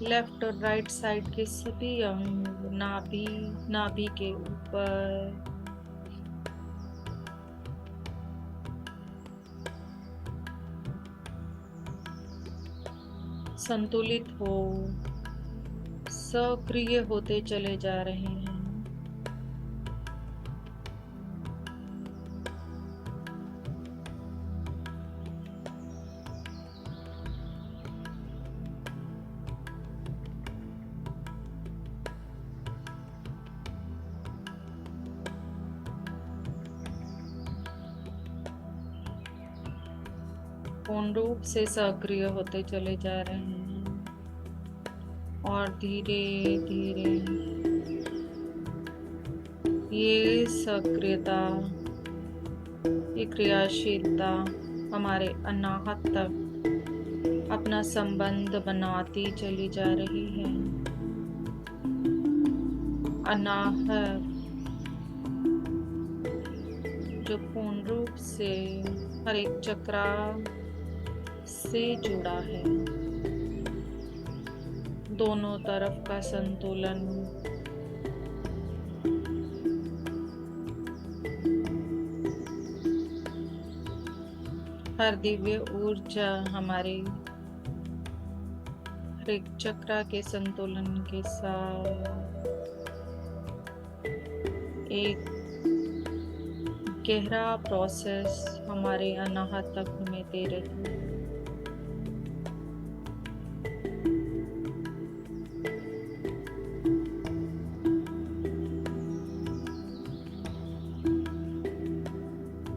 Speaker 1: लेफ्ट और राइट साइड के सभी अंग, नाभि के ऊपर, संतुलित हो, सक्रिय होते चले जा रहे हैं। पूर्ण रूप से सक्रिय होते चले जा रहे हैं और धीरे धीरे ये सक्रियता, ये क्रियाशीलता हमारे अनाहत तक अपना संबंध बनाती चली जा रही है। अनाहत जो पूर्ण रूप से हर एक चक्र से जुड़ा है, दोनों तरफ का संतुलन, हर दिव्य ऊर्जा हमारे हर एक चक्र के संतुलन के साथ एक गहरा प्रोसेस हमारे अनाहत तक हमें दे रही है।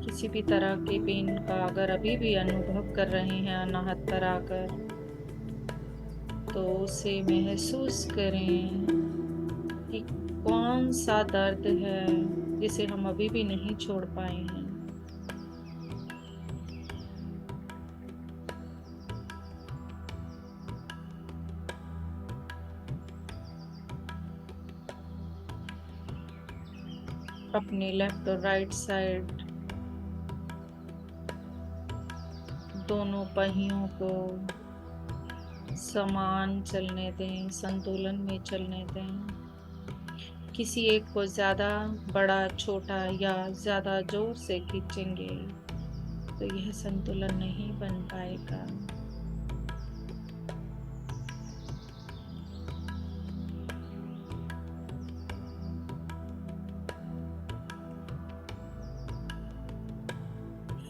Speaker 1: किसी भी तरह के पेन का अगर अभी भी अनुभव कर रहे हैं अनाहत पर आकर, तो उसे महसूस करें कि कौन सा दर्द है जिसे हम अभी भी नहीं छोड़ पाए हैं। अपनी लेफ्ट और राइट साइड दोनों पहियों को समान चलने दें, संतुलन में चलने दें। किसी एक को ज्यादा बड़ा, छोटा या ज्यादा जोर से खींचेंगे तो यह संतुलन नहीं बन पाएगा।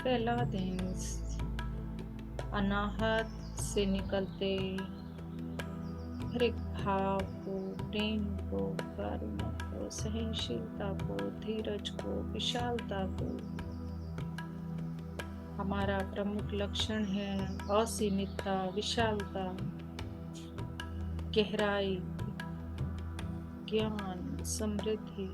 Speaker 1: फैला दें इस अनाहत से निकलते हर एक भाव को, प्रेम को, करुणा को, सहनशीलता को, धीरज को, विशालता को। हमारा प्रमुख लक्षण है असीमितता, विशालता, गहराई, ज्ञान, समृद्धि।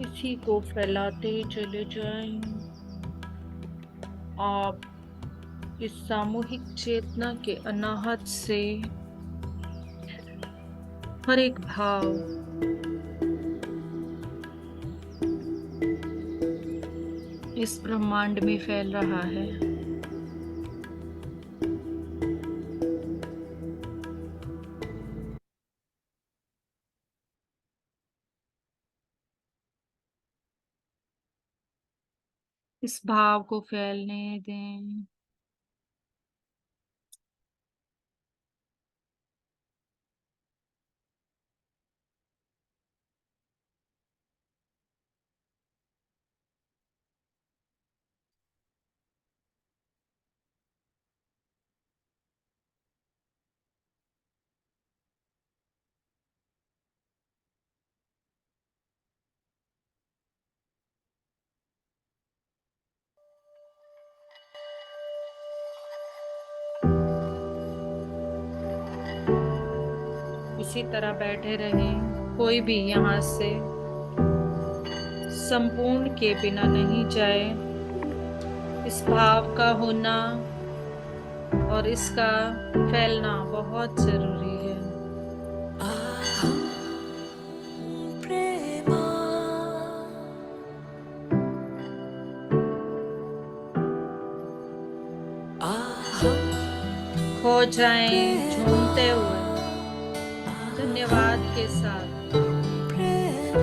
Speaker 1: इसी को फैलाते चले जाएं। आप इस सामूहिक चेतना के अनाहत से हर एक भाव इस ब्रह्मांड में फैल रहा है। इस भाव को फैलने दें। इसी तरह बैठे रहें। कोई भी यहाँ से संपूर्ण के बिना नहीं जाए। इस भाव का होना और इसका फैलना बहुत जरूरी है। खो जाएं झूमते हुए, धन्यवाद के साथ। प्रेम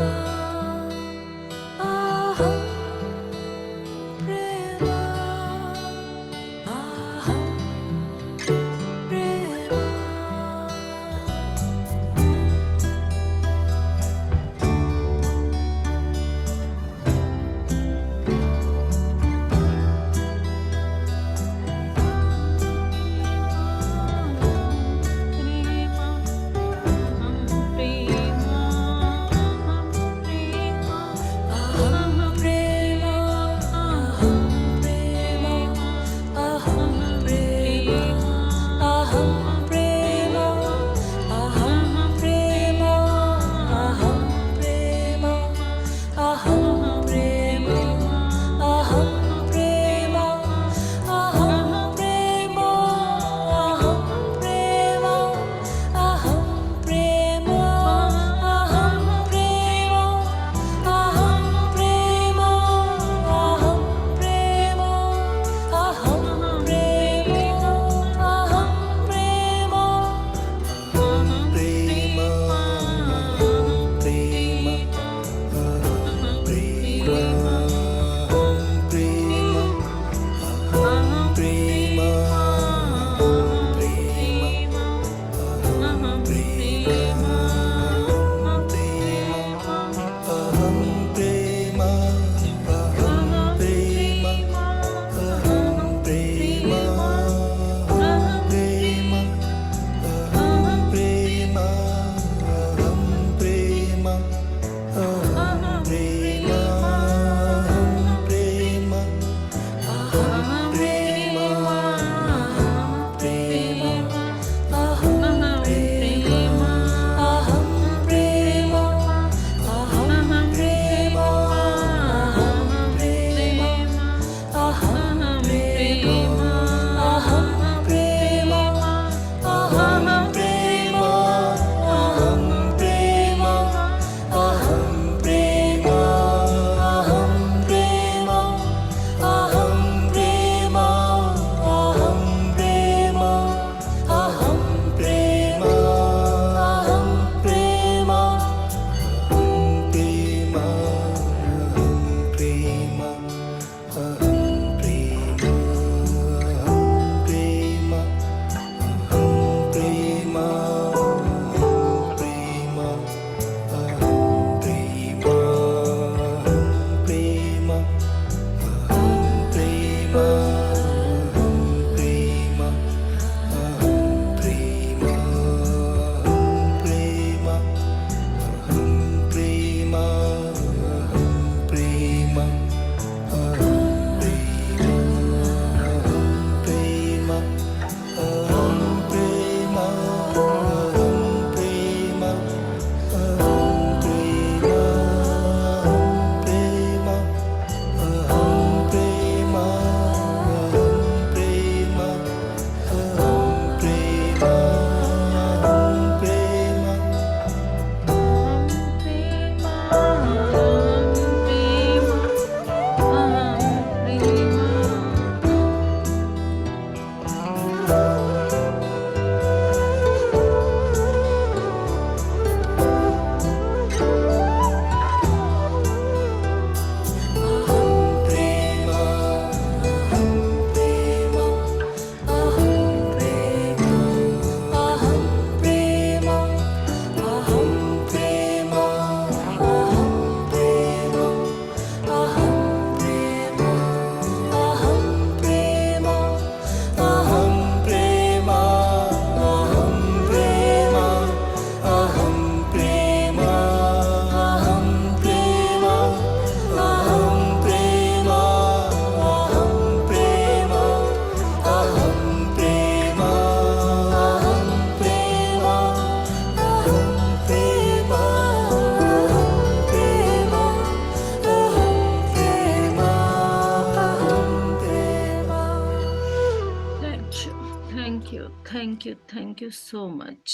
Speaker 1: थैंक यू सो मच।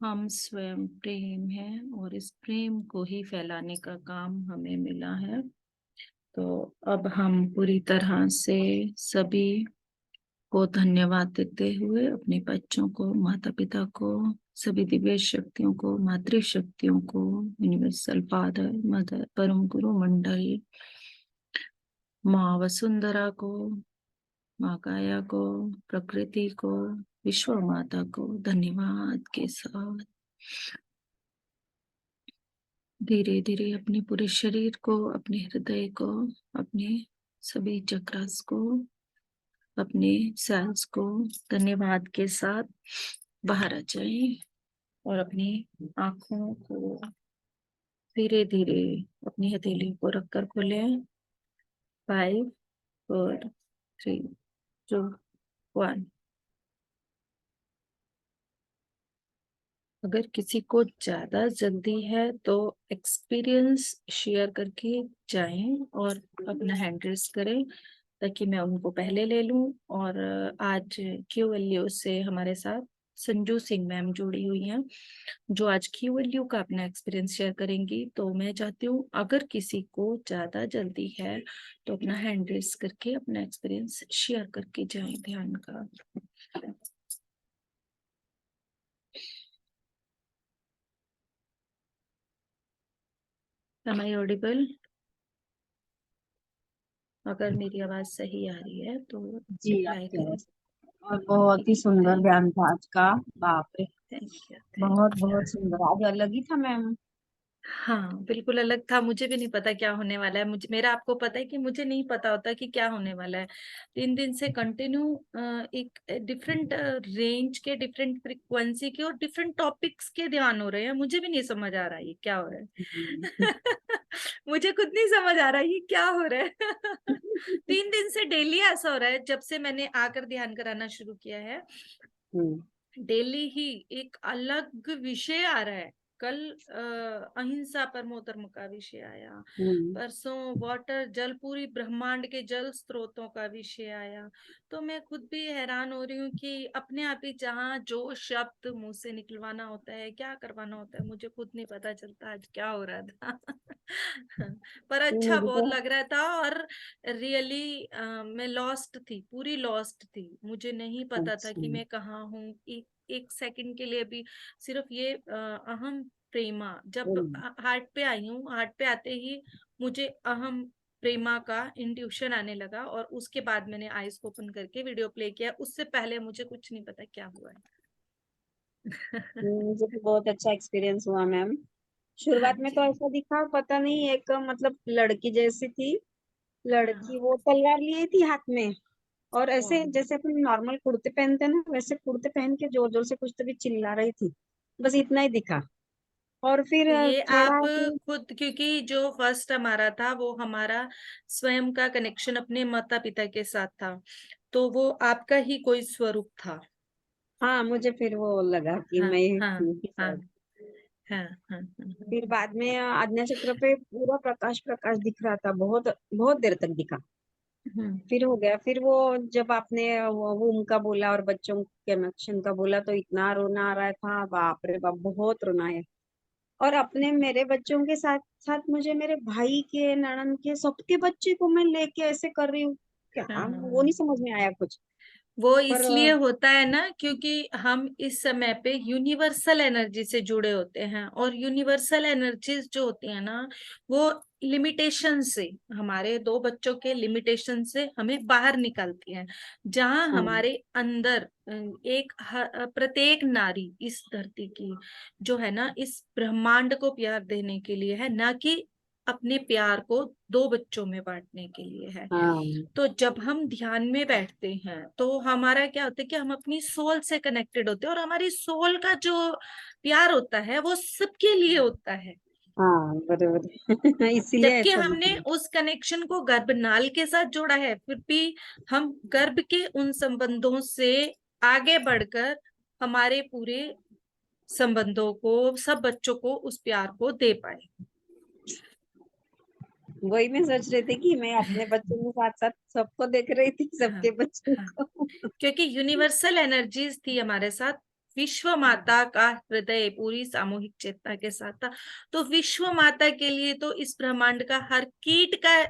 Speaker 1: हम स्वयं प्रेम हैं और इस प्रेम को ही फैलाने का काम हमें मिला है। तो अब हम पूरी तरह से सभी को धन्यवाद देते हुए अपने बच्चों को, माता पिता को, सभी दिव्य शक्तियों को, मातृ शक्तियों को, यूनिवर्सल फादर, मदर, परम गुरु मंडल, माँ वसुंधरा को, माँ काया को, प्रकृति को, विश्व माता को धन्यवाद के साथ धीरे धीरे अपने पूरे शरीर को, अपने हृदय को, अपने सभी चक्रास को, अपने सेल्स को धन्यवाद के साथ बाहर आ जाएं और अपनी आंखों को धीरे धीरे अपनी हथेली को रखकर खोलें। 5 4 3 2 1। अगर किसी को ज्यादा जल्दी है तो एक्सपीरियंस शेयर करके जाएं और अपना हैंड रेस करें ताकि मैं उनको पहले ले लूं। और आज QLU से हमारे साथ संजू सिंह मैम जुड़ी हुई हैं जो आज QLU का अपना एक्सपीरियंस शेयर करेंगी। तो मैं चाहती हूँ अगर किसी को ज्यादा जल्दी है तो अपना हैंड रेस करके अपना एक्सपीरियंस शेयर करके जाएं ध्यान का। Am I audible? अगर मेरी आवाज सही आ रही है तो
Speaker 3: जी
Speaker 1: रिप्लाई
Speaker 3: आपकी
Speaker 1: करें।
Speaker 3: आवाज और बहुत ही सुंदर ध्यान था आज का। बाप रे,
Speaker 1: थैंक यू
Speaker 3: बहुत
Speaker 1: थैंक यू।
Speaker 3: बहुत सुंदर, आज अलग ही था मैम।
Speaker 1: हाँ बिल्कुल अलग था। मुझे भी नहीं पता क्या होने वाला है। मुझे मेरा आपको पता है कि मुझे नहीं पता होता कि क्या होने वाला है। 3 दिन से कंटिन्यू एक डिफरेंट रेंज के, डिफरेंट फ्रिक्वेंसी के और डिफरेंट टॉपिक्स के ध्यान हो रहे हैं। मुझे भी नहीं समझ आ रहा है ये क्या हो रहा है। मुझे खुद नहीं समझ आ रहा है ये क्या हो रहा है। 3 दिन से डेली ऐसा हो रहा है जब से मैंने आकर ध्यान कराना शुरू किया है। डेली ही एक अलग विषय आ रहा है। कल अहिंसा परमो धर्म का विषय आया, परसों वाटर, जल, पूरी ब्रह्मांड के जल स्रोतों का विषय आया। तो मैं खुद भी हैरान हो रही हूँ कि अपने आप ही जहाँ जो शब्द मुंह से निकलवाना होता है, क्या करवाना होता है, मुझे खुद नहीं पता चलता आज क्या हो रहा था। पर अच्छा
Speaker 3: मुझे
Speaker 1: बहुत
Speaker 3: तो
Speaker 1: लग रहा था। और रियली मैं लॉस्ट थी, पूरी लॉस्ट थी। मुझे नहीं पता था
Speaker 3: अच्छा।
Speaker 1: कि मैं कहाँ हूँ। एक सेकंड के लिए भी सिर्फ ये अहम प्रेमा जब हार्ट पे आई हूँ, हार्ट पे आते ही मुझे अहम प्रेमा का इंट्यूशन आने लगा और उसके बाद मैंने आईज ओपन करके वीडियो प्ले किया। उससे पहले मुझे कुछ नहीं पता क्या हुआ है।
Speaker 3: मुझे तो बहुत अच्छा एक्सपीरियंस हुआ मैम।
Speaker 1: हाँ
Speaker 3: शुरुआत में तो
Speaker 1: जी।
Speaker 3: ऐसा दिखा, पता नहीं, एक मतलब लड़की जैसी थी। लड़की
Speaker 1: हाँ।
Speaker 3: वो तलवार लिए थी हाथ में, और
Speaker 1: ओ,
Speaker 3: ऐसे जैसे अपन नॉर्मल कुर्ते पहनते हैं ना, वैसे कुर्ते पहन के जोर जोर से कुछ तो भी चिल्ला रही थी। बस इतना ही दिखा। और फिर
Speaker 1: तो ये
Speaker 3: थोड़ा
Speaker 1: आप
Speaker 3: फिर
Speaker 1: खुद, क्योंकि जो फर्स्ट हमारा था वो हमारा स्वयं का कनेक्शन अपने माता पिता के साथ था, तो वो आपका ही कोई स्वरूप था।
Speaker 3: हाँ, मुझे फिर वो लगा कि
Speaker 1: हाँ
Speaker 3: मैं
Speaker 1: हाँ
Speaker 3: हूँ ही
Speaker 1: हाँ
Speaker 3: शायद।
Speaker 1: हाँ हाँ हाँ
Speaker 3: फिर बाद में आज्ञा चक्र पे पूरा प्रकाश प्रकाश दिख रहा था, बहुत बहुत देर तक दिखा।
Speaker 1: हम्म
Speaker 3: फिर हो गया। फिर वो जब आपने वो वूम का बोला और बच्चों के कनेक्शन का बोला तो इतना रोना आ रहा था, बाप रे बाप, बहुत रोना है। और अपने मेरे बच्चों के साथ साथ मुझे मेरे भाई के, ननद के, सबके बच्चे को मैं लेके ऐसे कर रही हूँ, क्या वो नहीं
Speaker 1: हाँ।
Speaker 3: समझ में आया कुछ।
Speaker 1: वो
Speaker 3: पर
Speaker 1: इसलिए होता है ना क्योंकि हम इस समय पे यूनिवर्सल एनर्जी से जुड़े होते हैं और यूनिवर्सल एनर्जीज जो होती है ना वो लिमिटेशन से, हमारे 2 बच्चों के लिमिटेशन से हमें बाहर निकालती हैं। जहां
Speaker 3: हाँ
Speaker 1: हमारे अंदर एक प्रत्येक नारी इस धरती की जो है ना इस ब्रह्मांड को प्यार देने के लिए है, ना कि अपने प्यार को 2 बच्चों में बांटने के लिए है।
Speaker 3: हाँ
Speaker 1: तो जब हम ध्यान में बैठते हैं तो हमारा क्या होता है कि हम अपनी सोल से कनेक्टेड होते हैं और हमारी सोल का जो प्यार होता है वो सबके लिए होता है।
Speaker 3: हाँ, बराबर। इसीलिए
Speaker 1: जबकि
Speaker 3: ऐसा दिख
Speaker 1: हमने
Speaker 3: रहा
Speaker 1: उस कनेक्शन को गर्भनाल के साथ जोड़ा है, फिर भी हम गर्भ के उन संबंधों से आगे बढ़कर हमारे पूरे संबंधों को, सब बच्चों को उस प्यार को दे पाए।
Speaker 3: वही मैं सोच रही थी कि मैं अपने बच्चों के साथ साथ सबको देख रही थी,
Speaker 1: हाँ
Speaker 3: सबके बच्चों
Speaker 1: हाँ,
Speaker 3: को।
Speaker 1: क्योंकि यूनिवर्सल एनर्जीज थी हमारे साथ। विश्व माता का हृदय पूरी सामूहिक चेतना के साथ था। तो विश्व माता के लिए तो इस ब्रह्मांड का हर कीट का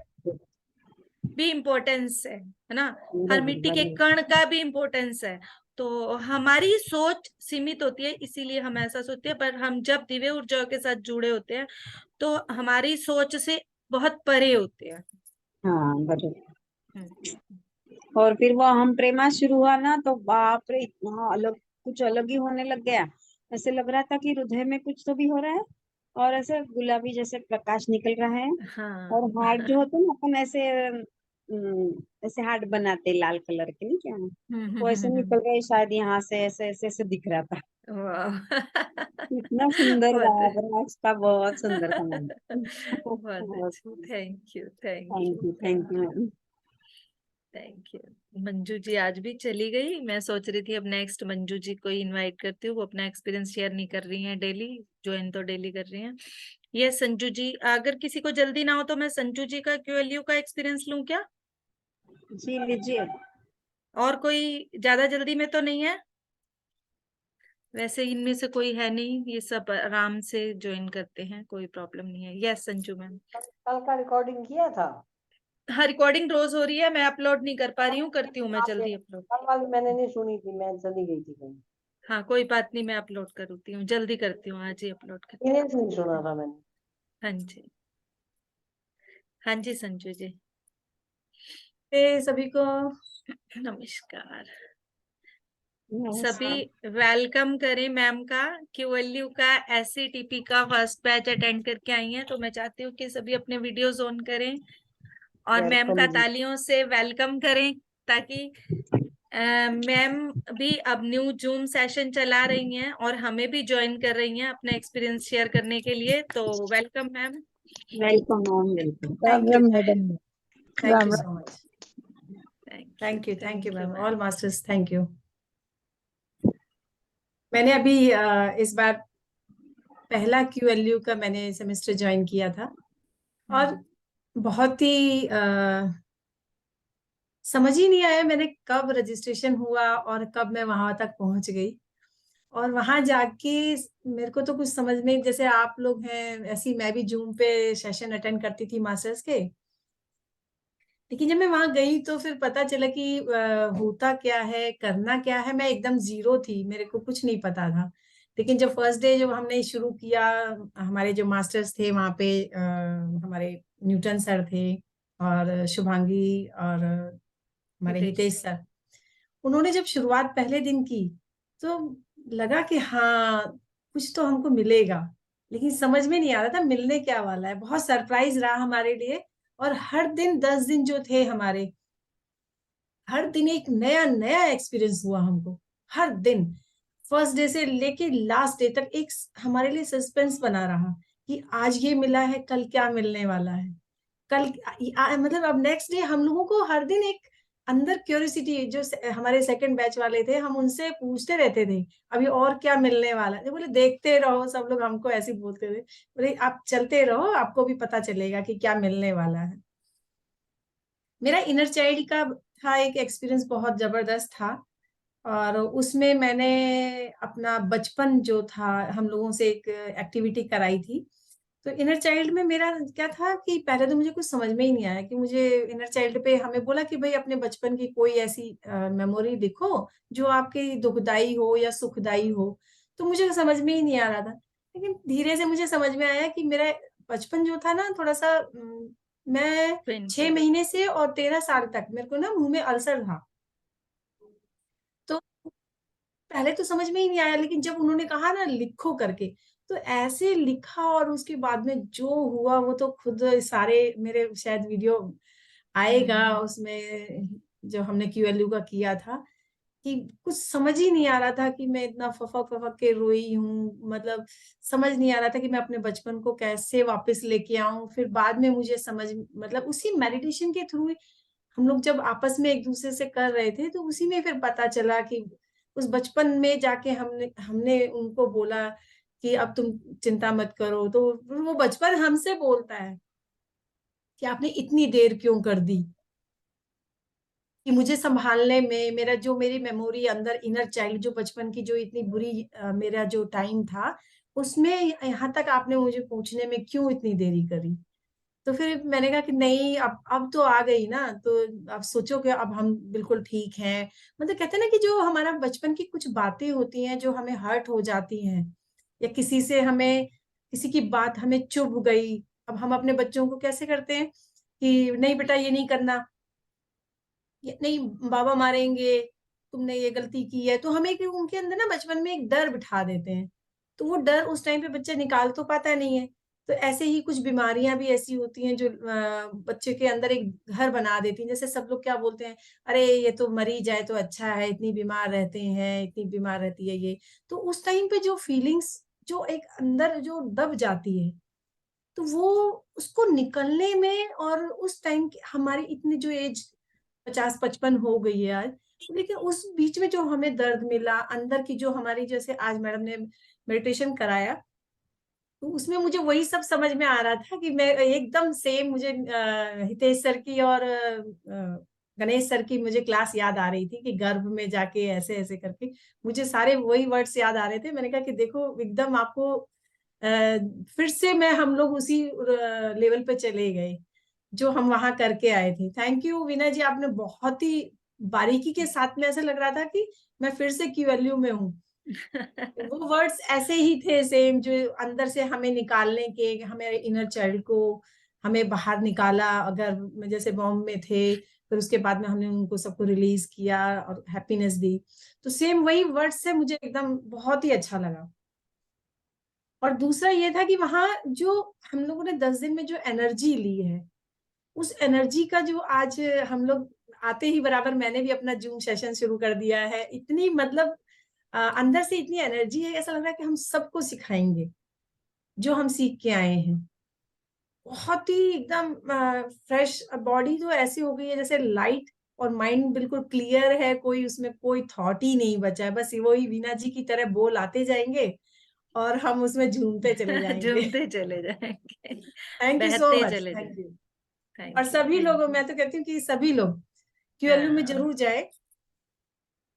Speaker 1: भी इम्पोर्टेंस है ना। हर
Speaker 3: बराबर
Speaker 1: मिट्टी के
Speaker 3: बराबर।
Speaker 1: कण का भी इम्पोर्टेंस है। तो हमारी सोच सीमित होती है, इसीलिए हम ऐसा सोचते हैं। पर हम जब दिव्य ऊर्जा के साथ जुड़े होते हैं तो हमारी सोच से बहुत परे होते हैं।
Speaker 3: हाँ बराबर।
Speaker 1: हम्म।
Speaker 3: और फिर वो हम प्रेमा शुरू हुआ ना, तो बाप रे इतना अलग, कुछ अलग ही होने लग गया। ऐसे लग रहा था कि हृदय में कुछ तो भी हो रहा है, और ऐसे गुलाबी जैसे प्रकाश निकल रहा है।
Speaker 1: हाँ।
Speaker 3: और हार्ट जो होते हैं ना, अपन ऐसे ऐसे हार्ट बनाते लाल कलर के, नहीं क्या है? वो ऐसे निकल रहे, शायद यहाँ से ऐसे ऐसे ऐसे दिख रहा था।
Speaker 1: वाह।
Speaker 3: इतना सुंदर,
Speaker 1: बहुत
Speaker 3: बाप रे, आज का बहुत सुंदर था मैम।
Speaker 1: बहुत अच्छी। Thank you, thank
Speaker 3: thank
Speaker 1: you,
Speaker 3: you, thank
Speaker 1: thank
Speaker 3: you
Speaker 1: you,
Speaker 3: ma'am.
Speaker 1: Thank you. Manju ji आज भी चली गई। मैं सोच रही थी अब नेक्स्ट मंजू जी को इनवाइट करती हूँ, वो अपना एक्सपीरियंस शेयर नहीं कर रही हैं डेली। ज्वाइन तो डेली कर रही हैं। ये संजू जी, अगर किसी को जल्दी ना हो तो मैं संजू जी का क्यूएलयू का एक्सपीरियंस लूं क्या?
Speaker 3: जी लीजिए।
Speaker 1: और कोई ज्यादा जल्दी में तो नहीं है? वैसे इनमें से कोई है नहीं, ये सब आराम से ज्वाइन करते हैं, कोई प्रॉब्लम नहीं है। Yes Sanju ma'am.
Speaker 4: कल का रिकॉर्डिंग किया था।
Speaker 1: हाँ रिकॉर्डिंग रोज हो रही है, मैं अपलोड नहीं कर पा रही हूँ, करती हूँ मैं
Speaker 4: आपने
Speaker 1: जल्दी अपलोड।
Speaker 4: कल वाली मैंने नहीं सुनी थी, मैं चली गई थी कहीं।
Speaker 1: हाँ कोई बात नहीं, मैं अपलोड करती हूँ, जल्दी करती हूँ, आज ही अपलोड करती
Speaker 4: सीरियस नहीं सुना था मैंने।
Speaker 1: हूँ। हाँ जी, हाँ जी संजू जी। सभी को नमस्कार। सभी
Speaker 3: नमस्कार।
Speaker 1: वेलकम करें मैम का। क्यूएलयू का एससीटीपी का फर्स्ट बैच अटेंड करके आई हैं, तो मैं चाहती हूँ कि सभी अपने वीडियोज ऑन करें और मैम
Speaker 3: वेलकम
Speaker 1: का
Speaker 3: जी।
Speaker 1: तालियों से वेलकम करें, ताकि मैम भी अब न्यू जूम सेशन चला रही हैं और हमें भी ज्वाइन कर रही हैं अपना एक्सपीरियंस शेयर करने के लिए। तो welcome ma'am.
Speaker 3: Welcome ma'am, welcome.
Speaker 4: Thank
Speaker 5: Ram
Speaker 4: you,
Speaker 5: Ram madam.
Speaker 4: Thank you
Speaker 5: Ram
Speaker 4: so much. Thank you ma'am,
Speaker 1: ma'am.
Speaker 4: All masters thank you. मैंने अभी इस बार पहला क्यूएलयू का मैंने सेमेस्टर ज्वाइन किया था, और बहुत ही समझ ही नहीं आया मैंने कब रजिस्ट्रेशन हुआ और कब मैं वहां तक पहुंच गई। और वहां जाके मेरे को तो कुछ समझ में, जैसे आप लोग हैं ऐसी मैं भी जूम पे सेशन अटेंड करती थी मास्टर्स के। लेकिन जब मैं वहां गई तो फिर पता चला कि होता क्या है, करना क्या है। मैं एकदम जीरो थी, मेरे को कुछ नहीं पता था। लेकिन जब फर्स्ट डे जब हमने शुरू किया, हमारे जो मास्टर्स थे वहां पे हमारे न्यूटन सर थे, और शुभांगी, और हमारे
Speaker 1: हितेश।
Speaker 4: हितेश सर। उन्होंने जब शुरुआत पहले दिन की तो लगा कि हाँ कुछ तो हमको मिलेगा, लेकिन समझ में नहीं आ रहा था मिलने क्या वाला है। बहुत सरप्राइज रहा हमारे लिए। और हर दिन 10 दिन जो थे हमारे, हर दिन एक नया नया एक्सपीरियंस हुआ हमको। हर दिन फर्स्ट डे से लेके लास्ट डे तक एक हमारे लिए सस्पेंस बना रहा कि आज ये मिला है, कल क्या मिलने वाला है। कल मतलब अब नेक्स्ट डे हम लोगों को हर दिन एक अंदर क्यूरियोसिटी, जो हमारे सेकंड बैच वाले थे हम उनसे पूछते रहते थे अभी और क्या मिलने वाला है। तो बोले देखते रहो, सब लोग हमको ऐसे ही बोलते थे, बोले आप चलते रहो आपको भी पता चलेगा कि क्या मिलने वाला है। मेरा इनर चाइल्ड का था एक एक्सपीरियंस, बहुत जबरदस्त था। और उसमें मैंने अपना बचपन जो था, हम लोगों से एक एक्टिविटी कराई थी। तो इनर चाइल्ड में मेरा क्या था कि पहले तो मुझे कुछ समझ में ही नहीं आया कि मुझे इनर चाइल्ड पे हमें बोला कि भाई अपने बचपन की कोई ऐसी मेमोरी लिखो जो आपकी दुखदाई हो या सुखदाई हो। तो मुझे समझ में ही नहीं आ रहा था। लेकिन धीरे से मुझे समझ में आया कि मेरा बचपन जो था ना थोड़ा सा मैं छह
Speaker 1: पेनफुल।
Speaker 4: महीने से और 13 साल तक मेरे को ना मुंह में अल्सर था। तो पहले तो समझ में ही नहीं आया, लेकिन जब उन्होंने कहा ना लिखो करके, तो ऐसे लिखा। और उसके बाद में जो हुआ वो तो खुद सारे मेरे शायद वीडियो आएगा उसमें, जो हमने क्यूएलयू का किया था, कि कुछ समझ ही नहीं आ रहा था कि मैं इतना फफक फफक के रोई हूँ। मतलब समझ नहीं आ रहा था कि मैं अपने बचपन को कैसे वापस लेके आऊं। फिर बाद में मुझे समझ, मतलब उसी मेडिटेशन के थ्रू हम लोग जब आपस में एक दूसरे से कर रहे थे तो उसी में फिर पता चला कि उस बचपन में जाके हमने हमने उनको बोला कि अब तुम चिंता मत करो, तो वो बचपन हमसे बोलता है कि आपने इतनी देर क्यों कर दी, कि मुझे संभालने में मेरा जो मेरी मेमोरी अंदर इनर चाइल्ड जो बचपन की जो इतनी बुरी मेरा जो टाइम था, उसमें यहाँ तक आपने मुझे पूछने में क्यों इतनी देरी करी। तो फिर मैंने कहा कि नहीं, अब तो आ गई ना, तो अब सोचो कि अब हम बिल्कुल ठीक हैं। मतलब कहते हैं ना कि जो हमारा बचपन की कुछ बातें होती हैं जो हमें हर्ट हो जाती हैं, या किसी से हमें किसी की बात हमें चुभ गई। अब हम अपने बच्चों को कैसे करते हैं कि नहीं बेटा ये नहीं करना, ये नहीं बाबा मारेंगे, तुमने ये गलती की है। तो हमें उनके अंदर ना बचपन में एक डर बिठा देते हैं, तो वो डर उस टाइम पे बच्चा निकाल तो पाता नहीं है। तो ऐसे ही कुछ बीमारियां भी ऐसी होती हैं जो बच्चे के अंदर एक घर बना देती हैं। जैसे सब लोग क्या बोलते हैं, अरे ये तो मरी जाए तो अच्छा है, इतनी बीमार रहते हैं, इतनी बीमार रहती है ये। तो उस टाइम पे जो फीलिंग्स जो एक अंदर जो दब जाती है, तो वो उसको निकलने में, और उस टाइम की हमारी इतनी जो एज 50-55 हो गई है आज, लेकिन उस बीच में जो हमें दर्द मिला अंदर की, जो हमारी, जैसे आज मैडम ने मेडिटेशन कराया, तो उसमें मुझे वही सब समझ में आ रहा था कि मैं एकदम सेम, मुझे हितेश सर की और गणेश सर की मुझे क्लास याद आ रही थी कि गर्भ में जाके ऐसे ऐसे करके मुझे सारे वही वर्ड्स याद आ रहे थे। मैंने कहा कि देखो एकदम आपको फिर से मैं हम लोग उसी लेवल पे चले गए जो हम वहां करके आए थे। थैंक यू वीना जी, आपने बहुत ही बारीकी के साथ में, ऐसा लग रहा था कि मैं फिर से क्यूएलयू में हूँ। वो वर्ड्स ऐसे ही थे सेम, जो अंदर से हमें निकालने के, हमें इनर चाइल्ड को हमें बाहर निकाला। अगर जैसे बॉम्ब में थे, फिर उसके बाद में हमने उनको सबको रिलीज किया और हैप्पीनेस दी, तो सेम वही वर्ड्स से मुझे एकदम बहुत ही अच्छा लगा। और दूसरा ये था कि वहां जो हम लोगों ने 10 दिन में जो एनर्जी ली है, उस एनर्जी का जो आज हम लोग आते ही बराबर मैंने भी अपना जूम सेशन शुरू कर दिया है। इतनी मतलब अंदर से इतनी एनर्जी है, ऐसा लग रहा है कि हम सबको सिखाएंगे जो हम सीख के आए हैं। बहुत ही एकदम फ्रेश बॉडी तो ऐसी हो गई है जैसे लाइट, और माइंड बिल्कुल क्लियर है, कोई उसमें कोई थॉट ही नहीं बचा है। बस वही वीना जी की तरह बोल आते जाएंगे और हम उसमें झूमते चले जाएंगे।
Speaker 1: झूमते चले जाएंगे,
Speaker 4: थैंक यू सो
Speaker 1: बहते
Speaker 4: मच,
Speaker 1: चले
Speaker 4: थैंक
Speaker 1: जाए।
Speaker 4: यू। और
Speaker 1: थैंक यू,
Speaker 4: सभी
Speaker 1: थैंक
Speaker 4: लोगों,
Speaker 1: यू।
Speaker 4: मैं तो कहती हूँ कि सभी लोग क्यूएलयू में
Speaker 1: हाँ,
Speaker 4: जरूर जाए,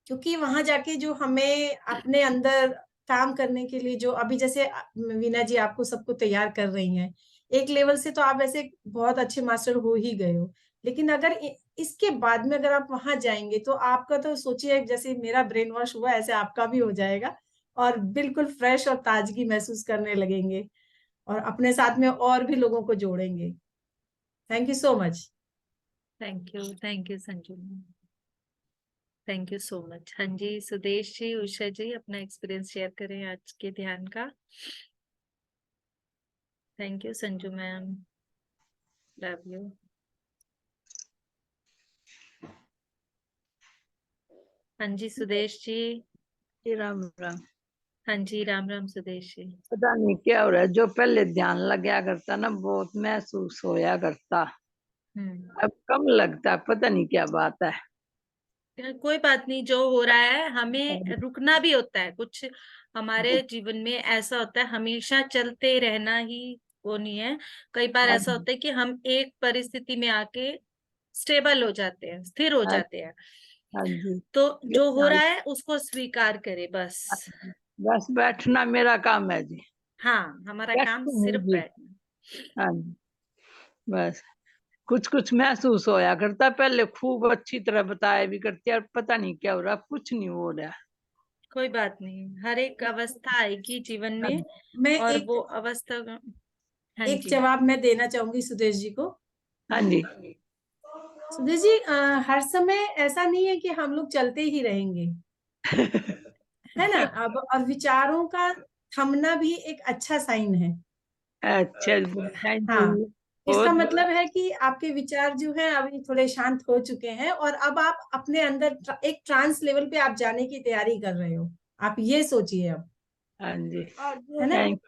Speaker 4: क्योंकि वहां जाके जो हमें अपने अंदर काम करने के लिए, जो अभी जैसे वीना जी आपको सबको तैयार कर रही हैं, एक लेवल से तो आप ऐसे बहुत अच्छे मास्टर हो ही गए हो, लेकिन अगर इसके बाद में अगर आप वहां जाएंगे तो आपका तो सोचिए, जैसे मेरा ब्रेन वॉश हुआ ऐसे आपका भी हो जाएगा, और बिल्कुल फ्रेश और ताजगी महसूस करने लगेंगे, और अपने साथ में और भी लोगों को जोड़ेंगे। Thank you so much.
Speaker 1: Thank you Sanju, thank you so much. हाँ जी, सुदेश जी, उषा जी, अपना एक्सपीरियंस शेयर करें आज के ध्यान का। Thank you Sanju ma'am, love you. हाँ जी सुदेश जी।
Speaker 5: जी राम राम।
Speaker 1: हाँ जी, राम राम सुदेश जी।
Speaker 5: पता नहीं क्या हो रहा है, जो पहले ध्यान लगा करता ना बहुत महसूस होया करता, अब कम लगता, पता नहीं क्या बात है।
Speaker 1: कोई बात नहीं, जो हो रहा है हमें रुकना भी होता है। कुछ हमारे जीवन में ऐसा होता है, हमेशा चलते रहना ही वो नहीं है। कई बार
Speaker 5: हाँ
Speaker 1: ऐसा
Speaker 5: जी,
Speaker 1: होता है कि हम एक परिस्थिति में आके स्टेबल हो जाते हैं, स्थिर हो
Speaker 5: हाँ
Speaker 1: जाते हैं।
Speaker 5: हाँ जी।
Speaker 1: तो
Speaker 5: ये
Speaker 1: जो हो
Speaker 5: ध्यान,
Speaker 1: रहा है उसको स्वीकार करें बस।
Speaker 5: हाँ जी, बस बैठना मेरा काम है जी।
Speaker 1: हाँ, हमारा काम
Speaker 5: बैठती हूँ
Speaker 1: सिर्फ
Speaker 5: जी।
Speaker 1: बैठना।
Speaker 5: हाँ जी, बस कुछ कुछ महसूस होया करता, पहले खूब अच्छी तरह बताया भी करती है, पता नहीं क्या हो रहा, कुछ नहीं हो रहा।
Speaker 1: कोई बात नहीं, हर एक अवस्था आएगी जीवन
Speaker 5: हाँ
Speaker 1: में,
Speaker 5: जी,
Speaker 4: मैं
Speaker 1: और
Speaker 4: एक
Speaker 1: वो अवस्था। हाँ
Speaker 4: एक
Speaker 1: जी।
Speaker 4: जवाब मैं देना चाहूंगी सुदेश जी को।
Speaker 5: हाँ जी,
Speaker 4: सुदेश जी, हर समय ऐसा नहीं है कि हम लोग चलते ही रहेंगे, है ना। अब और विचारों का थमना भी एक अच्छा साइन है।
Speaker 5: अच्छा, थैंक यू।
Speaker 4: हाँ, इसका
Speaker 5: बहुत
Speaker 4: मतलब है कि आपके विचार जो है अभी थोड़े शांत हो चुके हैं, और अब आप अपने अंदर एक ट्रांस लेवल पे आप जाने की तैयारी कर रहे हो। आप ये सोचिए अब,
Speaker 5: हाँ जी,
Speaker 4: और जो है ना,
Speaker 5: थैंक,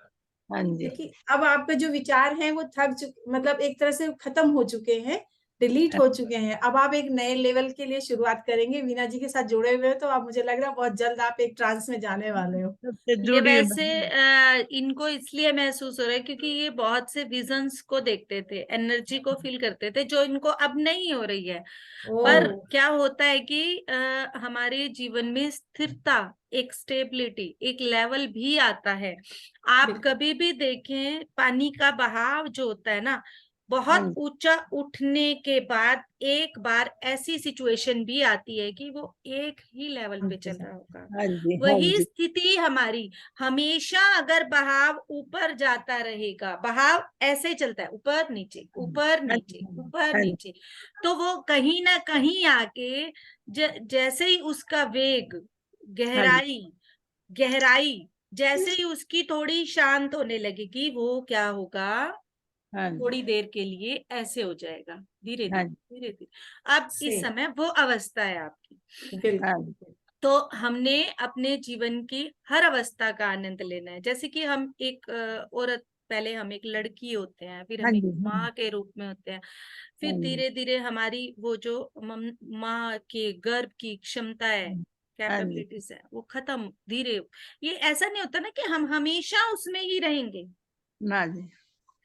Speaker 5: हाँ जी,
Speaker 4: क्योंकि अब आपके जो विचार हैं वो थक चुके, मतलब एक तरह से खत्म हो चुके हैं। डिलीट हो चुके हैं। अब आप एक नए लेवल के लिए शुरुआत करेंगे, वीना जी के साथ जुड़े हुए हो, तो अब मुझे लग रहा है बहुत जल्द आप एक ट्रांस में जाने वाले हो।
Speaker 5: सबसे
Speaker 1: ये
Speaker 5: जुड़ी हूँ
Speaker 1: वैसे इनको इसलिए महसूस हो रहा है क्योंकि ये बहुत से विजन्स को देखते थे, एनर्जी को फील करते थे, जो इनको अब नहीं हो रही है। पर
Speaker 4: ओ
Speaker 1: क्या होता है कि हमारे जीवन में स्थिरता, एक स्टेबिलिटी, एक लेवल भी आता है। आप
Speaker 4: बिल्कुल।
Speaker 1: कभी भी देखें, पानी का बहाव जो होता है ना,
Speaker 5: हाँ
Speaker 1: बहुत
Speaker 5: जी,
Speaker 1: ऊंचा उठने के बाद एक बार ऐसी सिचुएशन भी आती है कि वो एक ही लेवल पे चल रहा होगा।
Speaker 5: हाँ जी, हाँ
Speaker 1: वही
Speaker 5: जी,
Speaker 1: स्थिति हमारी हमेशा, अगर बहाव ऊपर जाता रहेगा, बहाव ऐसे चलता है ऊपर नीचे ऊपर
Speaker 5: हाँ
Speaker 1: नीचे
Speaker 5: जी,
Speaker 1: ऊपर
Speaker 5: हाँ जी,
Speaker 1: नीचे, तो वो कहीं ना कहीं आके जैसे ही उसका वेग,
Speaker 5: हाँ जी,
Speaker 1: गहराई गहराई जैसे ही उसकी थोड़ी शांत होने लगेगी, वो क्या होगा,
Speaker 5: हाँ जी,
Speaker 1: थोड़ी देर के लिए ऐसे हो जाएगा, धीरे
Speaker 5: हाँ
Speaker 1: धीरे
Speaker 5: जी,
Speaker 1: धीरे धीरे। अब इस
Speaker 4: सही,
Speaker 1: समय वो अवस्था है आपकी।
Speaker 5: हाँ
Speaker 4: बिल्कुल।
Speaker 5: जी,
Speaker 1: तो हमने अपने जीवन की हर अवस्था का आनंद लेना है। जैसे कि हम एक औरत, पहले हम एक लड़की होते हैं, फिर
Speaker 5: हाँ
Speaker 1: हम एक
Speaker 5: जी,
Speaker 1: माँ के रूप में होते हैं, फिर
Speaker 5: हाँ जी,
Speaker 1: धीरे धीरे हमारी वो जो माँ के गर्भ की क्षमता है,
Speaker 5: हाँ जी,
Speaker 1: कैपेबिलिटीज है, वो खत्म धीरे। ये ऐसा नहीं होता ना कि हम हमेशा उसमें ही रहेंगे,
Speaker 5: ना जी,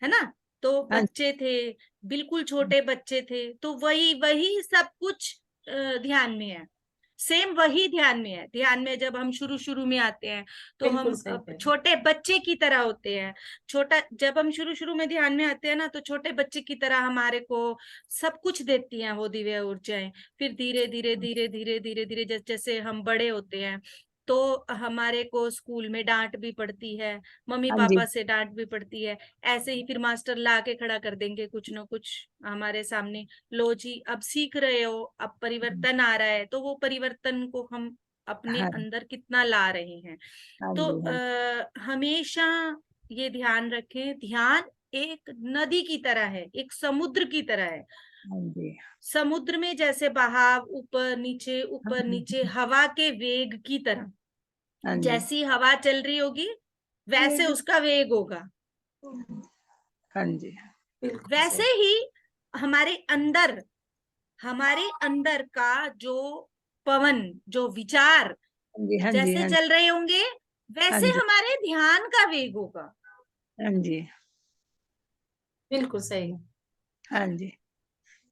Speaker 1: है ना। तो
Speaker 5: हाँ जी,
Speaker 1: बच्चे थे, बिल्कुल छोटे बच्चे थे, तो वही वही सब कुछ ध्यान में है, सेम वही ध्यान में है। ध्यान में जब हम शुरू शुरू में आते हैं तो
Speaker 4: बिल्कुल
Speaker 1: हम
Speaker 4: सही कह रहे हैं।
Speaker 1: छोटे बच्चे की तरह होते हैं। छोटा, जब हम शुरू शुरू में ध्यान में आते हैं ना, तो छोटे बच्चे की तरह हमारे को सब कुछ देती हैं वो दिव्य ऊर्जाएं। फिर धीरे धीरे धीरे धीरे धीरे धीरे जैसे जैसे हम बड़े होते हैं, तो हमारे को स्कूल में डांट भी पड़ती है, मम्मी
Speaker 5: हाँ जी,
Speaker 1: पापा से डांट भी पड़ती है। ऐसे ही फिर मास्टर ला के खड़ा कर देंगे कुछ ना कुछ हमारे सामने, लो जी अब सीख रहे हो, अब परिवर्तन आ रहा है। तो वो परिवर्तन को हम अपने
Speaker 5: हाँ,
Speaker 1: अंदर कितना ला रहे हैं।
Speaker 5: हाँ
Speaker 1: तो
Speaker 5: जी, हाँ,
Speaker 1: हमेशा ये ध्यान रखें, ध्यान एक नदी की तरह है, एक समुद्र की तरह है।
Speaker 5: हाँ जी,
Speaker 1: समुद्र में जैसे बहाव
Speaker 5: हाँ
Speaker 1: ऊपर
Speaker 5: जी,
Speaker 1: नीचे, हवा के वेग की तरह,
Speaker 5: हाँ जी,
Speaker 1: जैसी हवा चल रही होगी वैसे उसका वेग होगा।
Speaker 5: हाँ जी,
Speaker 4: बिल्कुल
Speaker 1: वैसे
Speaker 4: सही।
Speaker 1: ही हमारे अंदर, हमारे अंदर का जो पवन, जो विचार
Speaker 5: हाँ जी, हाँ जी,
Speaker 1: जैसे
Speaker 5: हाँ
Speaker 1: चल रहे होंगे,
Speaker 5: हाँ
Speaker 1: वैसे
Speaker 5: जी,
Speaker 1: हमारे ध्यान का वेग होगा।
Speaker 5: हाँ जी,
Speaker 4: बिल्कुल सही।
Speaker 5: हाँ जी,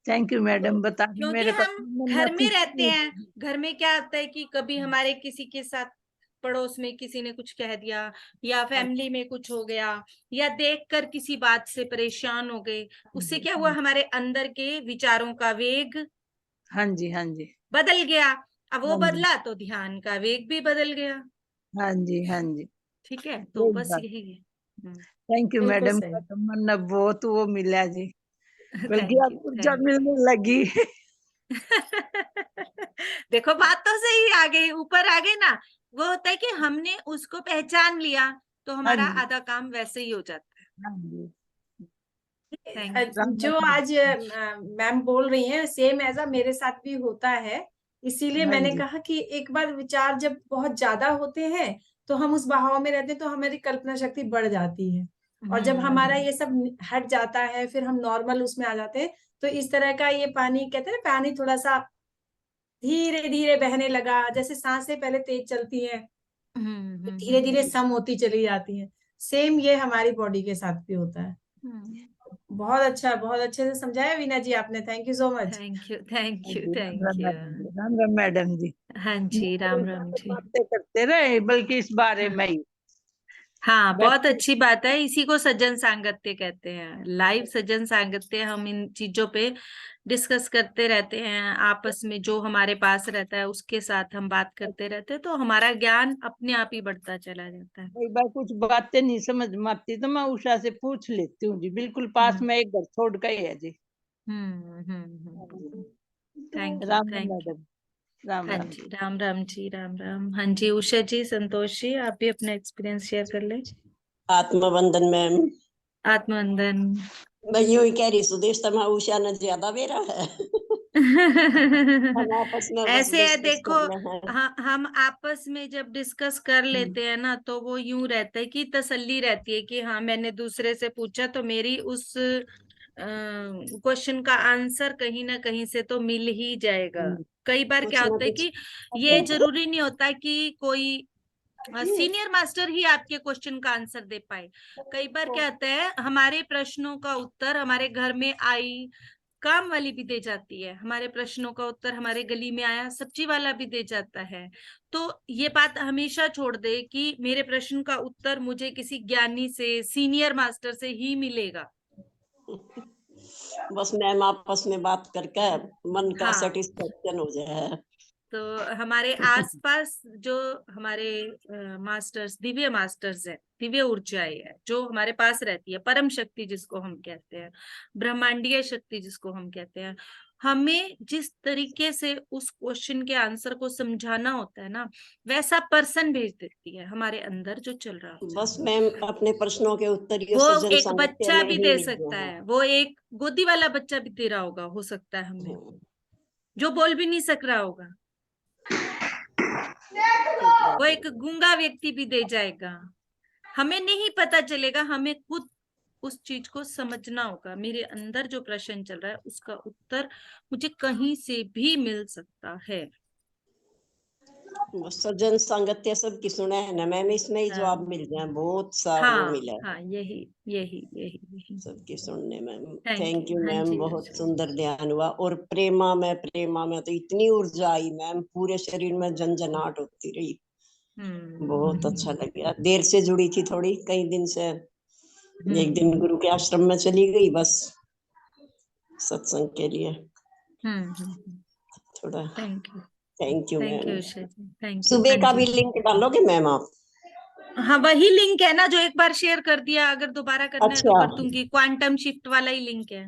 Speaker 5: थैंक यू
Speaker 1: तो
Speaker 5: मैडम, बता दी
Speaker 1: क्योंकि
Speaker 5: मेरे को
Speaker 1: हम घर में
Speaker 5: खुशी
Speaker 1: रहते
Speaker 5: हो
Speaker 1: हैं,
Speaker 5: गई।
Speaker 1: घर में क्या होता है कि कभी हमारे किसी के साथ, पड़ोस में किसी ने कुछ कह दिया, या फैमिली में कुछ हो गया, या देखकर किसी बात से परेशान हो गए, उससे क्या हुआ, हमारे अंदर के विचारों का वेग
Speaker 5: हाँ जी, हाँ जी,
Speaker 1: बदल गया। अब वो
Speaker 5: हाँ जी,
Speaker 1: बदला तो ध्यान का वेग भी बदल गया।
Speaker 5: हाँ जी, हाँ जी,
Speaker 1: ठीक है, तो
Speaker 5: सही
Speaker 1: बस
Speaker 5: बात।
Speaker 1: यही है।
Speaker 5: थैंक यू
Speaker 4: बिल्कुल
Speaker 5: मैडम,
Speaker 4: सही।
Speaker 5: मन बहुत वो मिला जी, बल्कि
Speaker 1: थैंक
Speaker 5: अब
Speaker 1: यू,
Speaker 5: ऊर्जा
Speaker 1: थैंक
Speaker 5: मिलने लगी।
Speaker 1: देखो बात तो सही, आ गई ऊपर आ गई ना। वो होता है कि हमने उसको पहचान लिया, तो
Speaker 5: हाँ
Speaker 1: हमारा
Speaker 5: जी,
Speaker 1: आधा काम वैसे ही हो जाता
Speaker 5: हाँ जी,
Speaker 1: है। Thank you.
Speaker 5: राम
Speaker 4: जो
Speaker 5: राम।
Speaker 4: आज मैम बोल रही हैं सेम ऐसा मेरे साथ भी होता है। इसीलिए
Speaker 5: हाँ
Speaker 4: मैंने
Speaker 5: जी,
Speaker 4: कहा कि एक बार विचार जब बहुत ज्यादा होते हैं तो हम उस बहाव में रहते हैं, तो हमारी कल्पना शक्ति बढ़ जाती है। और जब हमारा
Speaker 1: हम्म
Speaker 4: ये सब हट जाता है, फिर हम नॉर्मल उसमें आ जाते हैं, तो इस तरह का ये पानी, कहते हैं ना, पानी थोड़ा सा धीरे धीरे बहने लगा, जैसे सांसें पहले तेज चलती हैं, धीरे धीरे
Speaker 1: हम्म
Speaker 4: सम होती चली जाती हैं। सेम ये हमारी बॉडी के साथ भी होता है। बहुत अच्छा, बहुत अच्छे से समझाया वीना जी आपने, thank you so much.
Speaker 1: Thank you, thank
Speaker 5: हाँ
Speaker 1: यू,
Speaker 5: जी, Ram
Speaker 1: thank
Speaker 5: Ram
Speaker 1: you.
Speaker 5: Madam ji, Ram Ram madam ji.
Speaker 1: हाँ जी,
Speaker 5: मेरे
Speaker 1: राम राम
Speaker 5: साथ
Speaker 1: जी।
Speaker 5: बातें करते रहे, बल्कि इस बारे
Speaker 1: हाँ
Speaker 5: में ही
Speaker 1: हाँ, बहुत
Speaker 5: बैठे।
Speaker 1: अच्छी बात है, इसी को सज्जन सांगत्य कहते हैं, लाइव सज्जन सांगत्य। हम इन चीजों पे डिस्कस करते रहते हैं, आपस में जो हमारे पास रहता है उसके साथ हम बात करते रहते हैं, तो हमारा ज्ञान अपने आप ही बढ़ता चला जाता है।
Speaker 5: कई बार कुछ बातें नहीं समझ में आती तो मैं उषा से पूछ लेती हूँ जी, बिल्कुल पास
Speaker 1: हम्म
Speaker 5: में एक घर छोड़ के ही है जी। हाँ
Speaker 1: हम्म।
Speaker 5: जी,
Speaker 1: thank you,
Speaker 5: Ram Ram
Speaker 1: thank you.
Speaker 5: Madam, Ram
Speaker 1: हाँ
Speaker 5: राम।
Speaker 1: जी, राम राम जी, राम राम। हाँ जी, उषा जी, संतोष जी, आप भी अपना एक्सपीरियंस शेयर कर ले।
Speaker 6: आत्मबंधन मैम।
Speaker 1: आत्मवंदन।
Speaker 6: मैं यूं ही कह रही सुदेश तमा उषा ने ज्यादा बेरा है। हम आपस में बस
Speaker 1: ऐसे है,
Speaker 6: डिस्कस
Speaker 1: देखो,
Speaker 6: कर रहे हैं।
Speaker 1: हम आपस में जब डिस्कस कर लेते हैं ना, तो वो यूं रहता है कि तसल्ली रहती है कि हाँ, मैंने दूसरे से पूछा तो मेरी उस क्वेश्चन का आंसर कहीं ना कहीं से तो मिल ही जाएगा। कई बार
Speaker 6: कुछ
Speaker 1: क्या
Speaker 6: ना
Speaker 1: होता है
Speaker 6: कुछ
Speaker 1: कि ये जरूरी नहीं होता कि कोई सीनियर मास्टर ही आपके क्वेश्चन का आंसर दे पाए। कई बार क्या होता है, हमारे प्रश्नों का उत्तर हमारे घर में आई काम वाली भी दे जाती है, हमारे प्रश्नों का उत्तर हमारे गली में आया सब्जी वाला भी दे जाता है। तो ये बात हमेशा छोड़ दे कि मेरे प्रश्न का उत्तर मुझे किसी ज्ञानी से, सीनियर मास्टर से ही मिलेगा।
Speaker 6: बस मैम आपस में बात करके मन का
Speaker 1: हाँ,
Speaker 6: सेटिस्फेक्शन हो जाए।
Speaker 1: तो हमारे आसपास जो हमारे मास्टर्स, दिव्य मास्टर्स है, दिव्य ऊर्जाएं है जो हमारे पास रहती है, परम शक्ति जिसको हम कहते हैं, ब्रह्मांडीय शक्ति जिसको हम कहते हैं, हमें जिस तरीके से उस क्वेश्चन के आंसर को समझाना होता है ना, वैसा पर्सन भेज देती है हमारे अंदर जो चल रहा होता है।
Speaker 6: बस मैम अपने प्रश्नों के उत्तर ये
Speaker 1: वो
Speaker 6: सज्जन
Speaker 1: एक
Speaker 6: साहित्य
Speaker 1: बच्चा
Speaker 6: में
Speaker 1: भी
Speaker 6: ही
Speaker 1: दे
Speaker 6: मिल
Speaker 1: सकता
Speaker 6: गए
Speaker 1: है, वो एक गोदी वाला बच्चा भी दे रहा होगा, हो सकता है हमें,
Speaker 6: हैं।
Speaker 1: जो बोल भी नहीं सक रहा होगा, वो एक गूंगा व्यक्ति भी दे जाएगा। हमें नहीं पता चलेगा, हमें खुद उस चीज को समझना होगा। मेरे अंदर जो प्रश्न चल रहा है उसका उत्तर मुझे कहीं से भी मिल सकता है।
Speaker 6: बस सज्जन संगत्य सब की सुने है ना मैम, इसमें ही
Speaker 1: हाँ
Speaker 6: जवाब मिल जाए, बहुत सा वो
Speaker 1: हाँ
Speaker 6: मिला
Speaker 1: हाँ, यही यही यही यही।
Speaker 6: सबकी सुनने ma'am.
Speaker 1: Thank
Speaker 6: thank
Speaker 1: you.
Speaker 6: You
Speaker 1: हाँ
Speaker 6: मैम,
Speaker 1: जी
Speaker 6: बहुत
Speaker 1: अच्छा।
Speaker 6: सुंदर ध्यान हुआ। और प्रेमा में तो इतनी ऊर्जा आई मैम, पूरे शरीर में झंझनाहट होती रही, बहुत अच्छा लग गया। देर से जुड़ी थी थोड़ी, कई दिन से, एक दिन गुरु के आश्रम में चली गई बस सत्संग के लिए थोड़ा।
Speaker 1: Thank you.
Speaker 6: Thank you
Speaker 1: thank you
Speaker 6: ma'am.
Speaker 1: Usha ji, thank you.
Speaker 6: सुबह
Speaker 1: हाँ
Speaker 6: का
Speaker 1: जी,
Speaker 6: भी लिंक डालोगे मैम आप?
Speaker 1: हाँ वही लिंक है ना जो एक बार शेयर कर दिया, अगर दोबारा करना है तो
Speaker 6: अच्छा,
Speaker 1: कर दूंगी। क्वांटम शिफ्ट वाला ही लिंक है।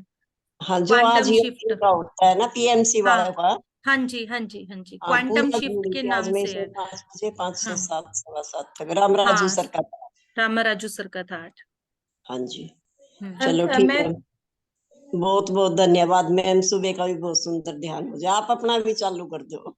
Speaker 6: हाँ जो आज
Speaker 1: क्वांटम
Speaker 6: ये
Speaker 1: शिफ्ट,
Speaker 6: का होता है ना पीएमसी
Speaker 1: हाँ
Speaker 6: वालों का।
Speaker 1: हाँ जी हाँ जी हाँ जी,
Speaker 6: हाँ
Speaker 1: क्वांटम
Speaker 6: पूरा
Speaker 1: शिफ्ट
Speaker 6: जुड़ी
Speaker 1: के
Speaker 6: थी आज
Speaker 1: नाम
Speaker 6: में
Speaker 1: से
Speaker 6: से
Speaker 1: है।
Speaker 6: 5 बजे, 5 से
Speaker 1: हाँ
Speaker 6: 7, सवा 7 तक रामराजू
Speaker 1: हाँ,
Speaker 6: सर का था।
Speaker 1: रामाराजू सर का था 8।
Speaker 6: हाँ जी, चलो ठीक
Speaker 4: मैं
Speaker 6: है। बहुत बहुत धन्यवाद मैम, सुबह का भी बहुत सुंदर ध्यान हो जाए, आप अपना भी चालू कर दो।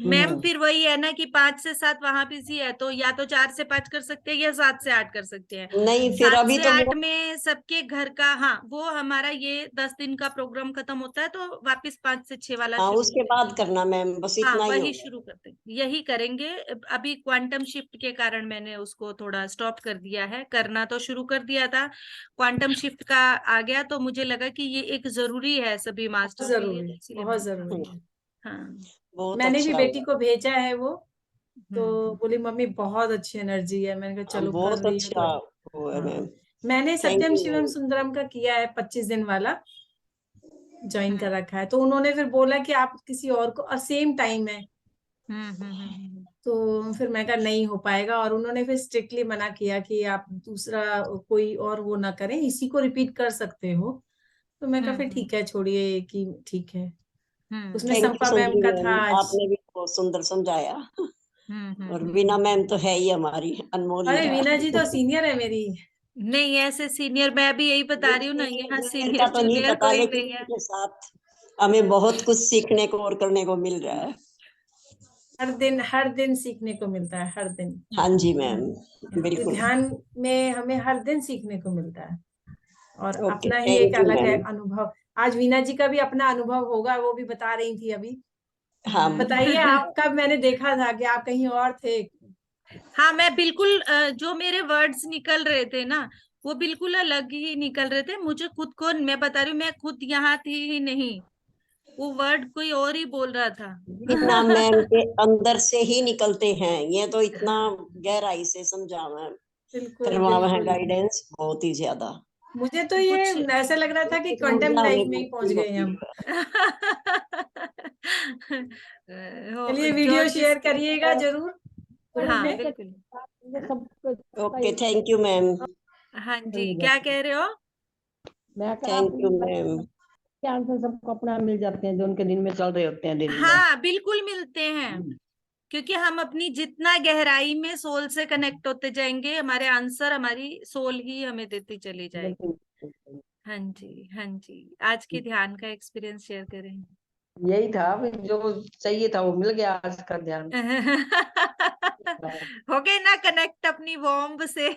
Speaker 1: मैम फिर वही है ना कि 5 से 7 वहां बिजी है, तो या तो 4 से 5 कर सकते हैं या 7 से 8 कर सकते हैं।
Speaker 6: नहीं फिर
Speaker 1: 7
Speaker 6: अभी
Speaker 1: से
Speaker 6: तो
Speaker 1: 8
Speaker 6: वो,
Speaker 1: में सबके घर का, हाँ वो हमारा ये 10 दिन का प्रोग्राम खत्म होता है तो वापस 5 से 6 वाला
Speaker 6: हाँ
Speaker 1: शुरू
Speaker 6: उसके
Speaker 1: होता
Speaker 6: बाद
Speaker 1: है।
Speaker 6: करना मैम, बस
Speaker 1: हाँ
Speaker 6: इतना ही
Speaker 1: वही
Speaker 6: होगा।
Speaker 1: शुरू करते हैं, यही करेंगे। अभी क्वांटम शिफ्ट के कारण मैंने उसको थोड़ा स्टॉप कर दिया है, करना तो शुरू कर दिया था। क्वांटम शिफ्ट का आ गया तो मुझे लगा कि ये एक जरूरी है सभी
Speaker 4: बहुत
Speaker 1: मास्टर के लिए,
Speaker 4: जरूरी,
Speaker 1: तो इसलिए
Speaker 4: बहुत
Speaker 1: मैंने,
Speaker 4: जरूरी
Speaker 6: हम्म,
Speaker 4: है।
Speaker 1: हाँ
Speaker 6: बहुत
Speaker 4: मैंने भी
Speaker 6: अच्छा
Speaker 4: बेटी
Speaker 6: हुआ।
Speaker 4: को भेजा है वो, तो
Speaker 1: हम्म
Speaker 4: बोली मम्मी बहुत अच्छी एनर्जी है। मैंने कहा
Speaker 6: हाँ,
Speaker 4: चलो कर
Speaker 6: बहुत
Speaker 4: रही है तो।
Speaker 6: अच्छा हुआ है मैम।
Speaker 4: हाँ, मैंने
Speaker 6: thank
Speaker 4: Satyam
Speaker 6: you
Speaker 4: Shivam
Speaker 6: ma'am.
Speaker 4: Sundaram का किया है 25 दिन वाला, ज्वाइन
Speaker 1: हम्म
Speaker 4: कर रखा है। तो उन्होंने फिर बोला कि आप किसी और को, और सेम टाइम है, तो फिर मैं कहा नहीं हो पाएगा। और उन्होंने फिर स्ट्रिक्टली मना किया कि आप दूसरा कोई और वो ना करें, इसी को रिपीट कर सकते हो। तो मैं कहा फिर ठीक है, छोड़िए कि ठीक है। उसमें
Speaker 6: थैंक यू
Speaker 4: संपा मैम
Speaker 6: सुंदरी
Speaker 4: का था
Speaker 6: मैम,
Speaker 4: आज।
Speaker 6: आपने भी बहुत सुंदर समझाया। और वीना
Speaker 1: हम्म।
Speaker 6: मैम तो है ही हमारी अनमोल
Speaker 4: अरे
Speaker 6: है।
Speaker 4: वीना जी तो सीनियर है मेरी।
Speaker 1: नहीं ऐसे सीनियर, मैं भी यही बता रही हूँ ना, यहाँ
Speaker 6: जूनियर का
Speaker 1: सीनियर
Speaker 6: तो नहीं
Speaker 1: जूनियर
Speaker 6: पता,
Speaker 1: कोई
Speaker 6: लेकिन
Speaker 1: नहीं है।
Speaker 6: उनके साथ हमें बहुत कुछ सीखने को और करने को मिल रहा है।
Speaker 4: हर दिन सीखने को मिलता है, हर दिन।
Speaker 6: हाँ जी मैम,
Speaker 4: ये
Speaker 6: बिल्कुल।
Speaker 4: ध्यान में हमें हर दिन सीखने को मिलता है, और
Speaker 6: ओके,
Speaker 4: अपना ही एक
Speaker 6: थैंक यू
Speaker 4: अलग है
Speaker 6: मैम।
Speaker 4: अनुभव। आज वीना जी का भी अपना अनुभव होगा, वो भी बता रही थी अभी।
Speaker 6: हाँ
Speaker 4: बताइए आपका, मैंने देखा था कि आप कहीं और थे।
Speaker 1: हाँ मैं बिल्कुल जो मेरे वर्ड्स निकल रहे थे ना वो बिल्कुल अलग ही निकल रहे थे। मुझे खुद को, मैं बता रही हूँ, मैं खुद यहाँ थी ही नहीं, वो वर्ड कोई और ही बोल रहा था।
Speaker 6: वीना मैम के अंदर से ही निकलते हैं, ये तो इतना गहराई से समझा मैम,
Speaker 4: बिल्कुल
Speaker 6: करवा है
Speaker 4: बिल्कुल।
Speaker 6: गाइडेंस बहुत ही ज्यादा।
Speaker 4: मुझे तो ये
Speaker 1: कुछ
Speaker 4: ऐसा लग रहा था कि
Speaker 6: एक
Speaker 4: क्वांटम
Speaker 6: ऊर्जा
Speaker 4: लाइफ
Speaker 6: हमें
Speaker 4: में ही
Speaker 6: बहुत
Speaker 4: पहुंच
Speaker 6: फील
Speaker 4: गए
Speaker 6: होती
Speaker 4: हम।
Speaker 6: है।
Speaker 4: चलिए
Speaker 1: जो
Speaker 4: वीडियो
Speaker 1: जिस,
Speaker 4: शेयर करिएगा जरूर ग्रुप
Speaker 1: हाँ
Speaker 4: में।
Speaker 1: बिल्कुल।
Speaker 6: Okay, thank you ma'am.
Speaker 1: हाँ जी, क्या कह रहे हो?
Speaker 5: मैं कहा आप
Speaker 6: थैंक यू मैम।
Speaker 5: ज्ञान से सबको अपना मिल जाते हैं जो उनके दिन में चल रहे होते हैं दिन में।
Speaker 1: हाँ बिल्कुल मिलते हैं, क्योंकि हम अपनी जितना गहराई में सोल से कनेक्ट होते जाएंगे, हमारे आंसर हमारी सोल ही हमें देती चली जाएगी। हाँ जी हाँ जी, आज के ध्यान का एक्सपीरियंस शेयर करें।
Speaker 5: यही था भी, जो चाहिए था वो मिल गया आज का ध्यान।
Speaker 1: हो गए ना कनेक्ट अपनी वॉम्ब से।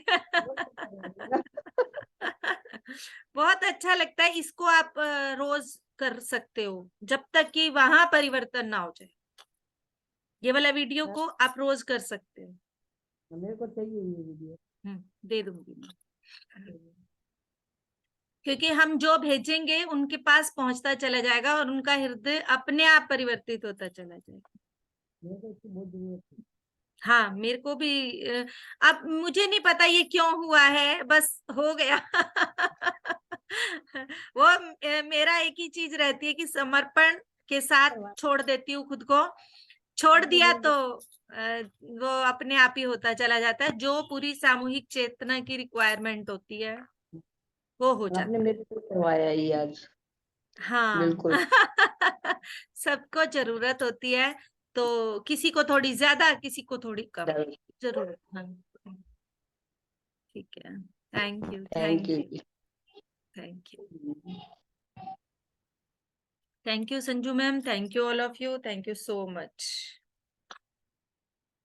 Speaker 7: बहुत अच्छा लगता है। इसको आप रोज कर सकते हो जब तक कि वहां परिवर्तन ना हो जाए। ये वाला वीडियो को आप रोज कर सकते हो।
Speaker 5: मेरे को चाहिए ये वीडियो।
Speaker 7: दे दूंगी मैं, क्योंकि हम जो भेजेंगे उनके पास पहुंचता चला जाएगा और उनका हृदय अपने आप परिवर्तित होता चला जाएगा।
Speaker 5: मेरे को इसकी बहुत जरूरत है।
Speaker 7: हाँ, मेरे को भी। अब मुझे नहीं पता ये क्यों हुआ है, बस हो गया। वो मेरा एक ही चीज रहती है कि समर्पण के साथ छोड़ देती हूँ खुद को। छोड़ दिया तो वो अपने आप ही होता चला जाता है। जो पूरी सामूहिक चेतना की रिक्वायरमेंट होती है वो हो जाता
Speaker 5: आपने
Speaker 7: है।
Speaker 5: मेरे को करवाया ये आज।
Speaker 7: हाँ।
Speaker 5: बिल्कुल।
Speaker 7: सबको जरूरत होती है, तो किसी को थोड़ी ज्यादा, किसी को थोड़ी कम जरूरत। हाँ, ठीक है। Thank you,
Speaker 5: thank
Speaker 7: thank
Speaker 5: you.
Speaker 7: You, thank you, thank you Sanju ma'am, thank you all of you, thank you so much.